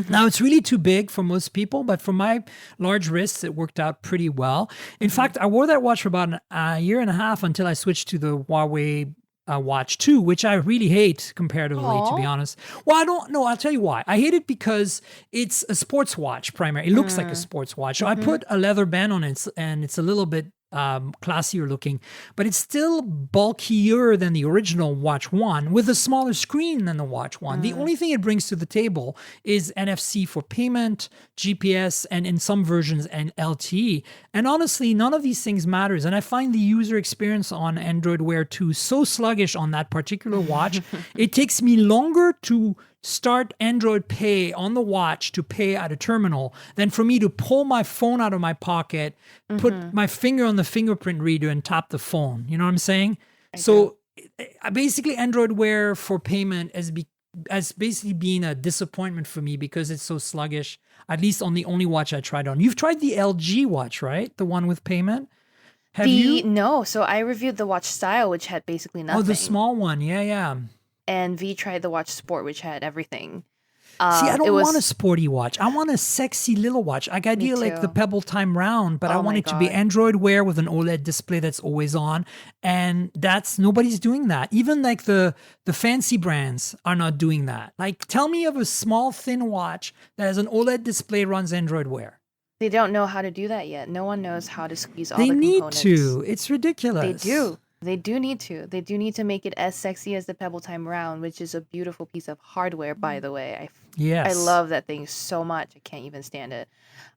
Now, it's really too big for most people, but for my large wrists, it worked out pretty well. In fact, I wore that watch for about a year and a half until I switched to the Huawei Watch 2, which I really hate comparatively, to be honest. Well, I don't know. I'll tell you why. I hate it because it's a sports watch primarily. It looks like a sports watch. So I put a leather band on it, and it's a little bit classier looking, but it's still bulkier than the original Watch 1 with a smaller screen than the Watch 1. The only thing it brings to the table is NFC for payment, GPS, and in some versions, and LTE. And honestly, none of these things matters. And I find the user experience on Android Wear 2 so sluggish on that particular watch. It takes me longer to start Android Pay on the watch to pay at a terminal than for me to pull my phone out of my pocket, put my finger on the fingerprint reader and tap the phone. You know what I'm saying? So basically Android Wear for payment has basically been a disappointment for me because it's so sluggish, at least on the only watch I tried on. You've tried the LG watch, right? The one with payment? Have you? No. So I reviewed the watch style, which had basically nothing. Oh, the small one. Yeah. And V tried the watch sport, which had everything. See, I don't want a sporty watch. I want a sexy little watch. Like I do like the Pebble Time Round, but I want it to be Android Wear with an OLED display that's always on. And nobody's doing that. Even like the fancy brands are not doing that. Like tell me of a small, thin watch that has an OLED display, runs Android Wear. They don't know how to do that yet. No one knows how to squeeze all the components. They need to. It's ridiculous. They do. They do need to. They do need to make it as sexy as the Pebble Time Round, which is a beautiful piece of hardware, by the way. I love that thing so much. I can't even stand it.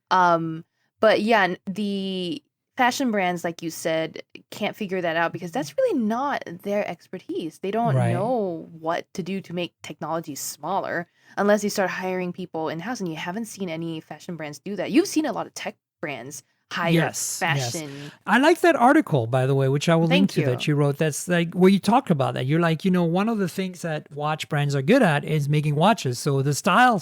But yeah, the fashion brands, like you said, can't figure that out because that's really not their expertise. They don't know what to do to make technology smaller unless they start hiring people in-house. And you haven't seen any fashion brands do that. You've seen a lot of tech brands higher fashion. Yes. I like that article, by the way, which I will link to that you wrote. That's like where you talk about that. You're like, one of the things that watch brands are good at is making watches. So the style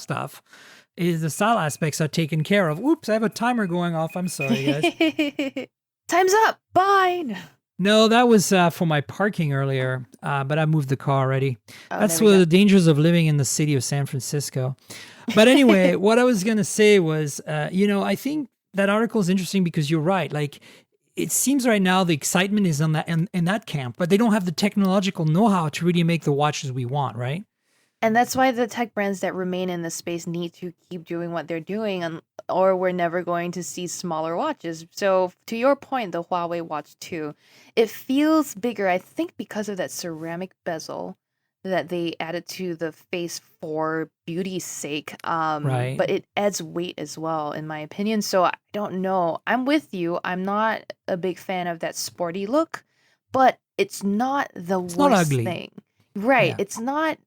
aspects are taken care of. Oops, I have a timer going off. I'm sorry, guys. Time's up. Bye. No, that was for my parking earlier, but I moved the car already. That's one of the dangers of living in the city of San Francisco. But anyway, what I was going to say was, I think that article is interesting because you're right. Like, it seems right now the excitement is on that in that camp, but they don't have the technological know-how to really make the watches we want, right? And that's why the tech brands that remain in the space need to keep doing what they're doing, or we're never going to see smaller watches. So to your point, the Huawei Watch 2, it feels bigger, I think, because of that ceramic bezel that they added to the face for beauty's sake. But it adds weight as well, in my opinion. So I don't know. I'm with you. I'm not a big fan of that sporty look, but it's not the worst thing. Right. Yeah. It's not.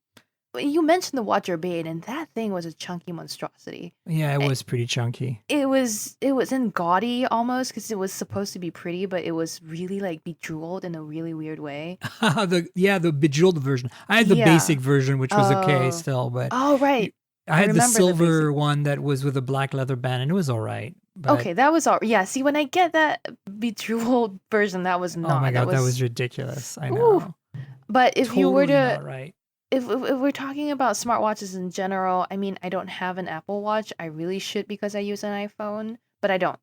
You mentioned the Watch Urbane, and that thing was a chunky monstrosity. Yeah, it was pretty chunky. It was in gaudy almost because it was supposed to be pretty, but it was really like bejeweled in a really weird way. the bejeweled version. I had the basic version, which was okay still, but right. I had the silver one that was with a black leather band, and it was all right. But... Okay, that was all. Yeah, see, when I get that bejeweled version, that was not. Oh my god, that was ridiculous. I know. But if you were to, not right. If we're talking about smartwatches in general, I mean, I don't have an Apple Watch. I really should because I use an iPhone, but I don't.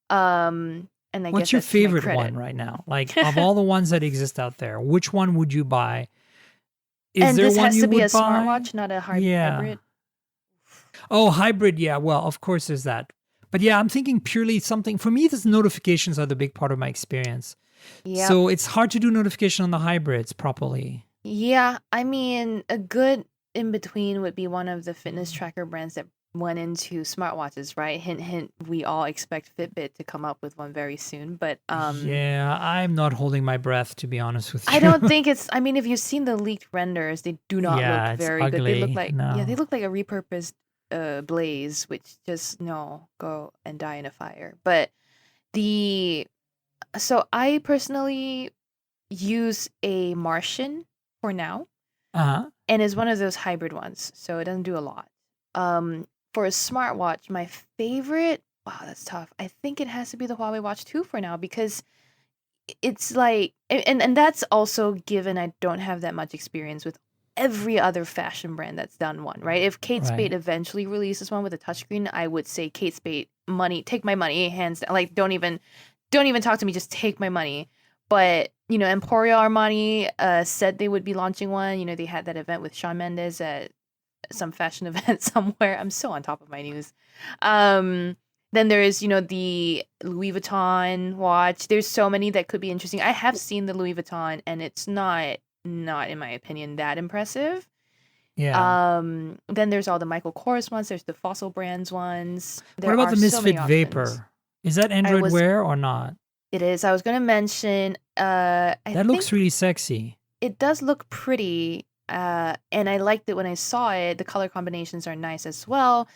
And And I What's guess your that's to my favorite credit. one right now? Like of all the ones that exist out there, which one would you buy? Is And there this one has you to be a would buy? smartwatch, not a Yeah. hybrid. Oh, hybrid. Yeah. Well, of course there's that. But yeah, I'm thinking purely something. For me, the notifications are the big part of my experience. Yep. So it's hard to do notification on the hybrids properly. Yeah, I mean, a good in between would be one of the fitness tracker brands that went into smartwatches, right? Hint, hint. We all expect Fitbit to come up with one very soon, but Yeah, I'm not holding my breath, to be honest with you. I don't think it's. I mean, if you've seen the leaked renders, they do not Yeah, look it's very good. They look ugly. like No. they look like a repurposed Blaze, which just no go and die in a fire. But the so I personally use a Martian for now, Uh-huh. and is one of those hybrid ones, so it doesn't do a lot. For a smartwatch, my favorite. Wow, that's tough. I think it has to be the Huawei Watch 2 for now because it's like, and that's also given I don't have that much experience with every other fashion brand that's done one, right? If Kate Spade Right. eventually releases one with a touchscreen, I would say Kate Spade money, take my money, hands down. Like don't even talk to me, just take my money. But Emporio Armani said they would be launching one. They had that event with Shawn Mendes at some fashion event somewhere. I'm so on top of my news. Then there is, the Louis Vuitton watch. There's so many that could be interesting. I have seen the Louis Vuitton, and it's not in my opinion that impressive. Yeah. Then there's all the Michael Kors ones. There's the Fossil Brands ones. What about the so many Misfit options. Vapor? Is that Android was- Wear or not? It is. I was going to mention. That looks really sexy. It does look pretty, and I liked it when I saw it. The color combinations are nice as well.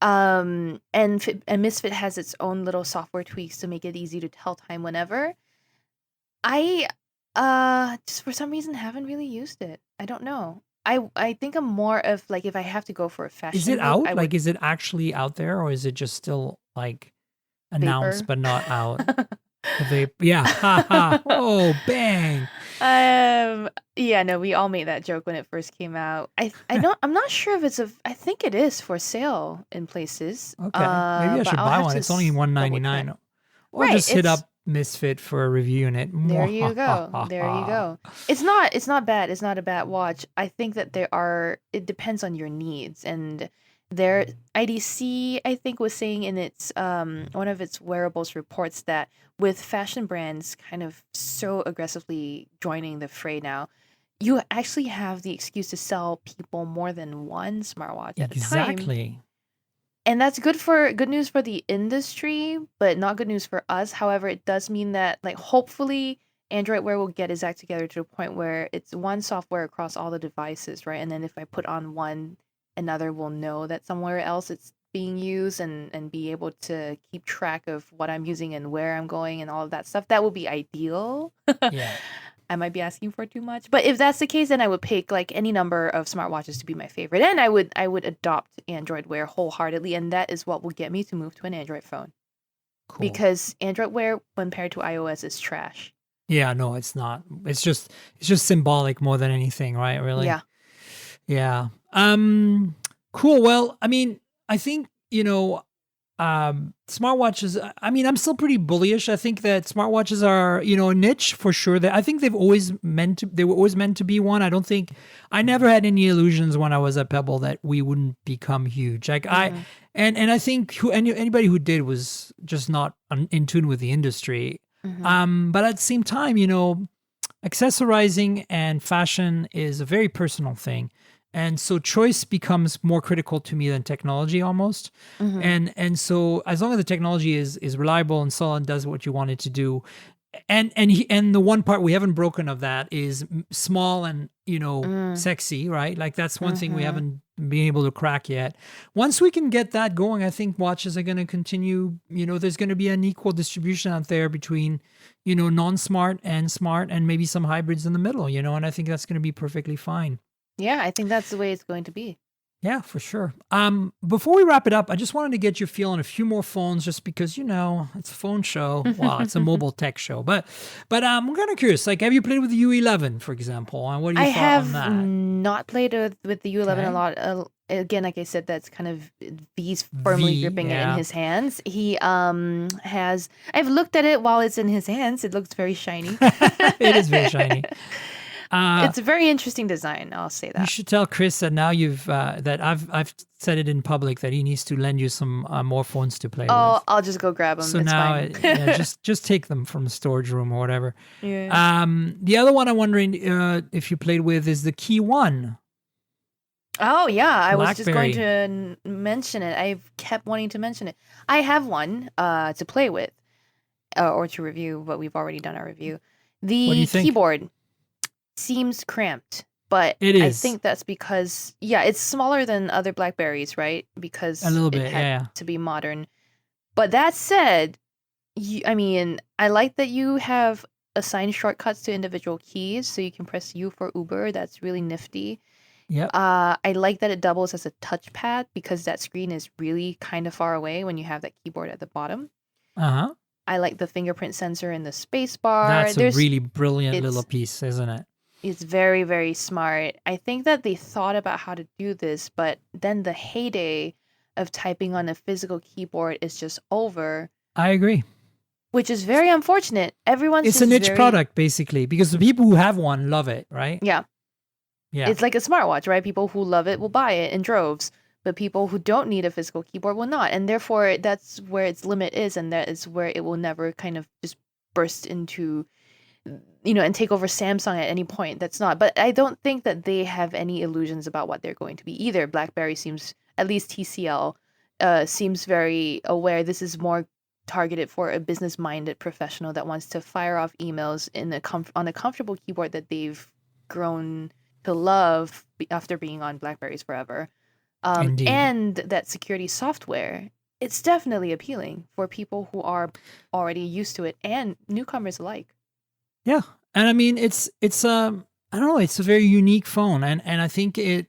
And Misfit has its own little software tweaks to make it easy to tell time whenever. I just for some reason haven't really used it. I don't know. I think I'm more of like if I have to go for a fashion Is it look, out? I Like, would is it actually out there, or is it just still like announced vapor. but not out? Yeah. Ha ha. Oh, bang. Yeah, no, we all made that joke when it first came out. I'm not sure if I think it is for sale in places. Okay. Maybe I But should I'll buy have one. to It's only double $199. check. Or Right, just hit it's up Misfit for a review in it. there you go. There you go. It's not bad. It's not a bad watch. I think that it depends on your needs. And their IDC, I think, was saying in its one of its wearables reports that with fashion brands kind of so aggressively joining the fray now, you actually have the excuse to sell people more than one smartwatch at a time. Exactly. And that's good news for the industry, but not good news for us. However, it does mean that like hopefully Android Wear will get its act together to a point where it's one software across all the devices, right? And then if I put on one, another will know that somewhere else it's being used and be able to keep track of what I'm using and where I'm going and all of that stuff. That would be ideal. Yeah. I might be asking for too much, but if that's the case, then I would pick like any number of smartwatches to be my favorite, and I would adopt Android Wear wholeheartedly, and that is what will get me to move to an Android phone Cool. because Android Wear compared to iOS is trash. Yeah, no, it's not. It's just symbolic more than anything, right? Really? Yeah. Yeah. Cool. Well, I mean, I think, smartwatches, I mean, I'm still pretty bullish. I think that smartwatches are, a niche for sure. I think they were always meant to be one. I never had any illusions when I was at Pebble that we wouldn't become huge. Like and I think anybody who did was just not in tune with the industry. But at the same time, accessorizing and fashion is a very personal thing. And so choice becomes more critical to me than technology almost. And so as long as the technology is reliable and solid, does what you want it to do. And the one part we haven't broken of that is small and, sexy, right? Like that's one thing we haven't been able to crack yet. Once we can get that going, I think watches are going to continue, there's going to be an equal distribution out there between, non-smart and smart and maybe some hybrids in the middle, and I think that's going to be perfectly fine. Yeah, I think that's the way it's going to be. Yeah, for sure. Before we wrap it up, I just wanted to get your feel on a few more phones, just because it's a phone show. Well, it's a mobile tech show, but I'm kind of curious. Like, have you played with the U11, for example? And what do you thought on that? I have not played with the U11 a lot, again, like I said, that's kind of V's firmly V, gripping it in yeah. his hands. He has. I've looked at it while it's in his hands. It looks very shiny. It is very shiny. It's a very interesting design. I'll say You that. should tell Chris that now you've that I've said it in public that he needs to lend you some more phones to play Oh, with. I'll just go grab them. So it's now, fine. yeah, just take them from the storage room or whatever. Yeah. The other one I'm wondering if you played with is the Key One. Oh yeah, I was just going BlackBerry. to mention it. I've kept wanting to mention it. I have one to play with or to review, but we've already done our review. What do you The think? keyboard seems cramped, but It I is. think that's because it's smaller than other Blackberries, right? Because A little it bit, had yeah. to be modern. But that said, I mean, I like that you have assigned shortcuts to individual keys, so you can press U for Uber. That's really nifty. Yep. I like that it doubles as a touchpad because that screen is really kind of far away when you have that keyboard at the bottom. Uh-huh. I like the fingerprint sensor in the space bar. That's a really brilliant little it's piece, isn't it? it's very, very smart. I think that they thought about how to do this, but then the heyday of typing on a physical keyboard is just over, I agree. which is very unfortunate. Everyone's It's a just niche very, product, basically, because the people who have one love it, right? yeah. Yeah. It's like a smartwatch, right? People who love it will buy it in droves, but people who don't need a physical keyboard will not. And therefore, that's where its limit is, and that is where it will never kind of just burst into, and take over Samsung at any point. That's not. But I don't think that they have any illusions about what they're going to be either. BlackBerry seems, at least TCL, seems very aware this is more targeted for a business-minded professional that wants to fire off emails on a comfortable keyboard that they've grown to love after being on Blackberries forever. Indeed. And that security software, it's definitely appealing for people who are already used to it and newcomers alike. Yeah. And I mean, it's I don't know, it's a very unique phone. And I think it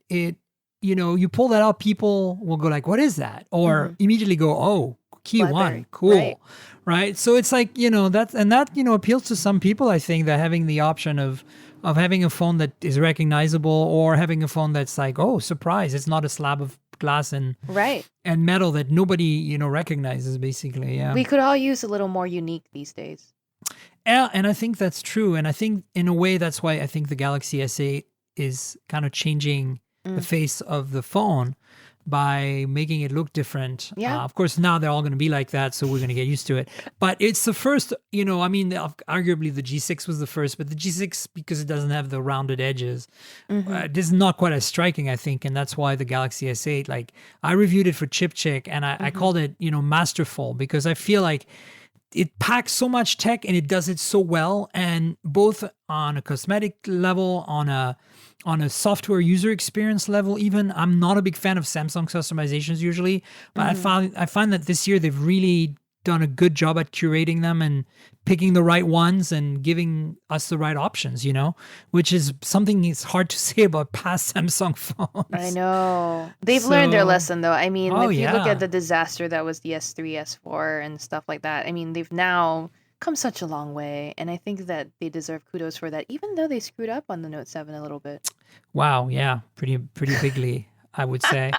you pull that out, people will go like, what is that? Or immediately go, oh, Key BlackBerry, One, cool. right. Right. So it's like, that appeals to some people, I think, that having the option of having a phone that is recognizable or having a phone that's like, oh, surprise, it's not a slab of glass and Right. metal that nobody, recognizes, basically. Yeah. We could all use a little more unique these days. Yeah, and I think that's true. And I think in a way, that's why I think the Galaxy S8 is kind of changing the face of the phone by making it look different. Yeah. Of course, now they're all going to be like that, so we're going to get used to it. But it's the first, arguably the G6 was the first, but the G6, because it doesn't have the rounded edges, this is not quite as striking, I think. And that's why the Galaxy S8, like, I reviewed it for Chip Chick, and I called it, masterful, because I feel like it packs so much tech and it does it so well, and both on a cosmetic level, on a software user experience level. Even I'm not a big fan of Samsung customizations usually, but I find that this year they've really done a good job at curating them and picking the right ones and giving us the right options, which is something it's hard to say about past Samsung phones. I know. They've learned their So- lesson, though. I mean, Oh, if you look yeah. at the disaster that was the S3, S4, and stuff like that, I mean, they've now come such a long way. And I think that they deserve kudos for that, even though they screwed up on the Note 7 a little bit. Wow, yeah, pretty bigly, I would say.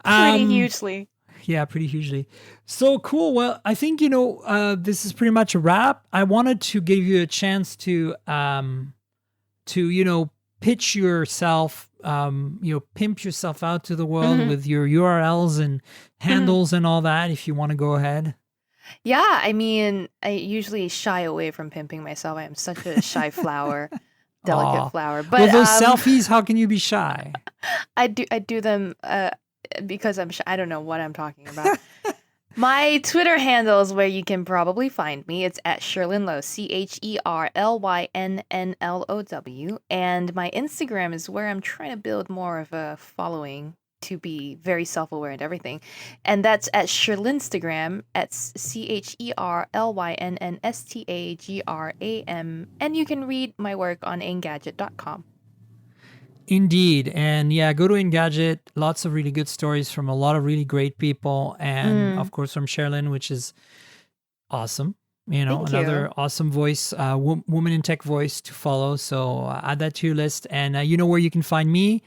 Pretty hugely. Yeah, pretty hugely. So cool. Well, I think, this is pretty much a wrap. I wanted to give you a chance to pitch yourself, pimp yourself out to the world with your URLs and handles and all that, if you want to go ahead. Yeah, I mean, I usually shy away from pimping myself. I am such a shy flower, delicate Aw. flower. Well, But those selfies, how can you be shy? I do them because I'm shy. I don't know what I'm talking about. My Twitter handle is where you can probably find me. It's at Cherlynn Low, CherlynnLow. And my Instagram is where I'm trying to build more of a following to be very self-aware and everything. And that's at Cherlynstagram, at CherlynnNNstagram. And you can read my work on Engadget.com. Indeed. And yeah, go to Engadget. Lots of really good stories from a lot of really great people. And of course from Cherlynn, which is awesome. Thank Another you. awesome voice, woman in tech voice to follow. So add that to your list. And you know where you can find me.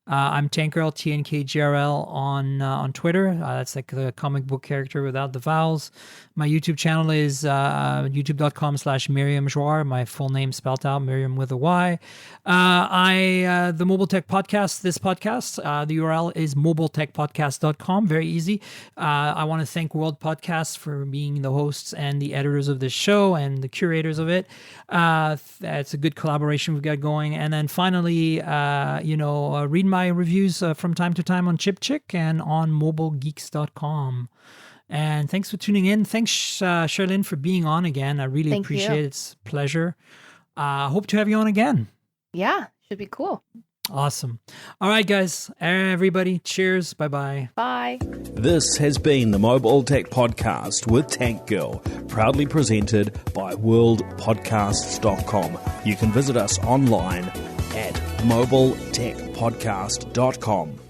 I'm Tankgirl, TNKGRL on Twitter. That's like the comic book character without the vowels. My YouTube channel is youtube.com/Miriam Jouar. My full name spelled out, Miriam with a Y. The Mobile Tech Podcast, this podcast, the URL is mobiletechpodcast.com. Very easy. I want to thank World Podcasts for being the hosts and the editors of this show and the curators of it. It's a good collaboration we've got going. And then finally, read my reviews from time to time on ChipChick and on mobilegeeks.com. And thanks for tuning in. Thanks, Cherlynn, for being on again. I really appreciate it. It's a pleasure. Hope to have you on again. Yeah, should be cool. Awesome. All right, guys. Everybody, cheers. Bye-bye. Bye. This has been the Mobile Tech Podcast with Tank Girl, proudly presented by worldpodcasts.com. You can visit us online at mobiletechpodcast.com.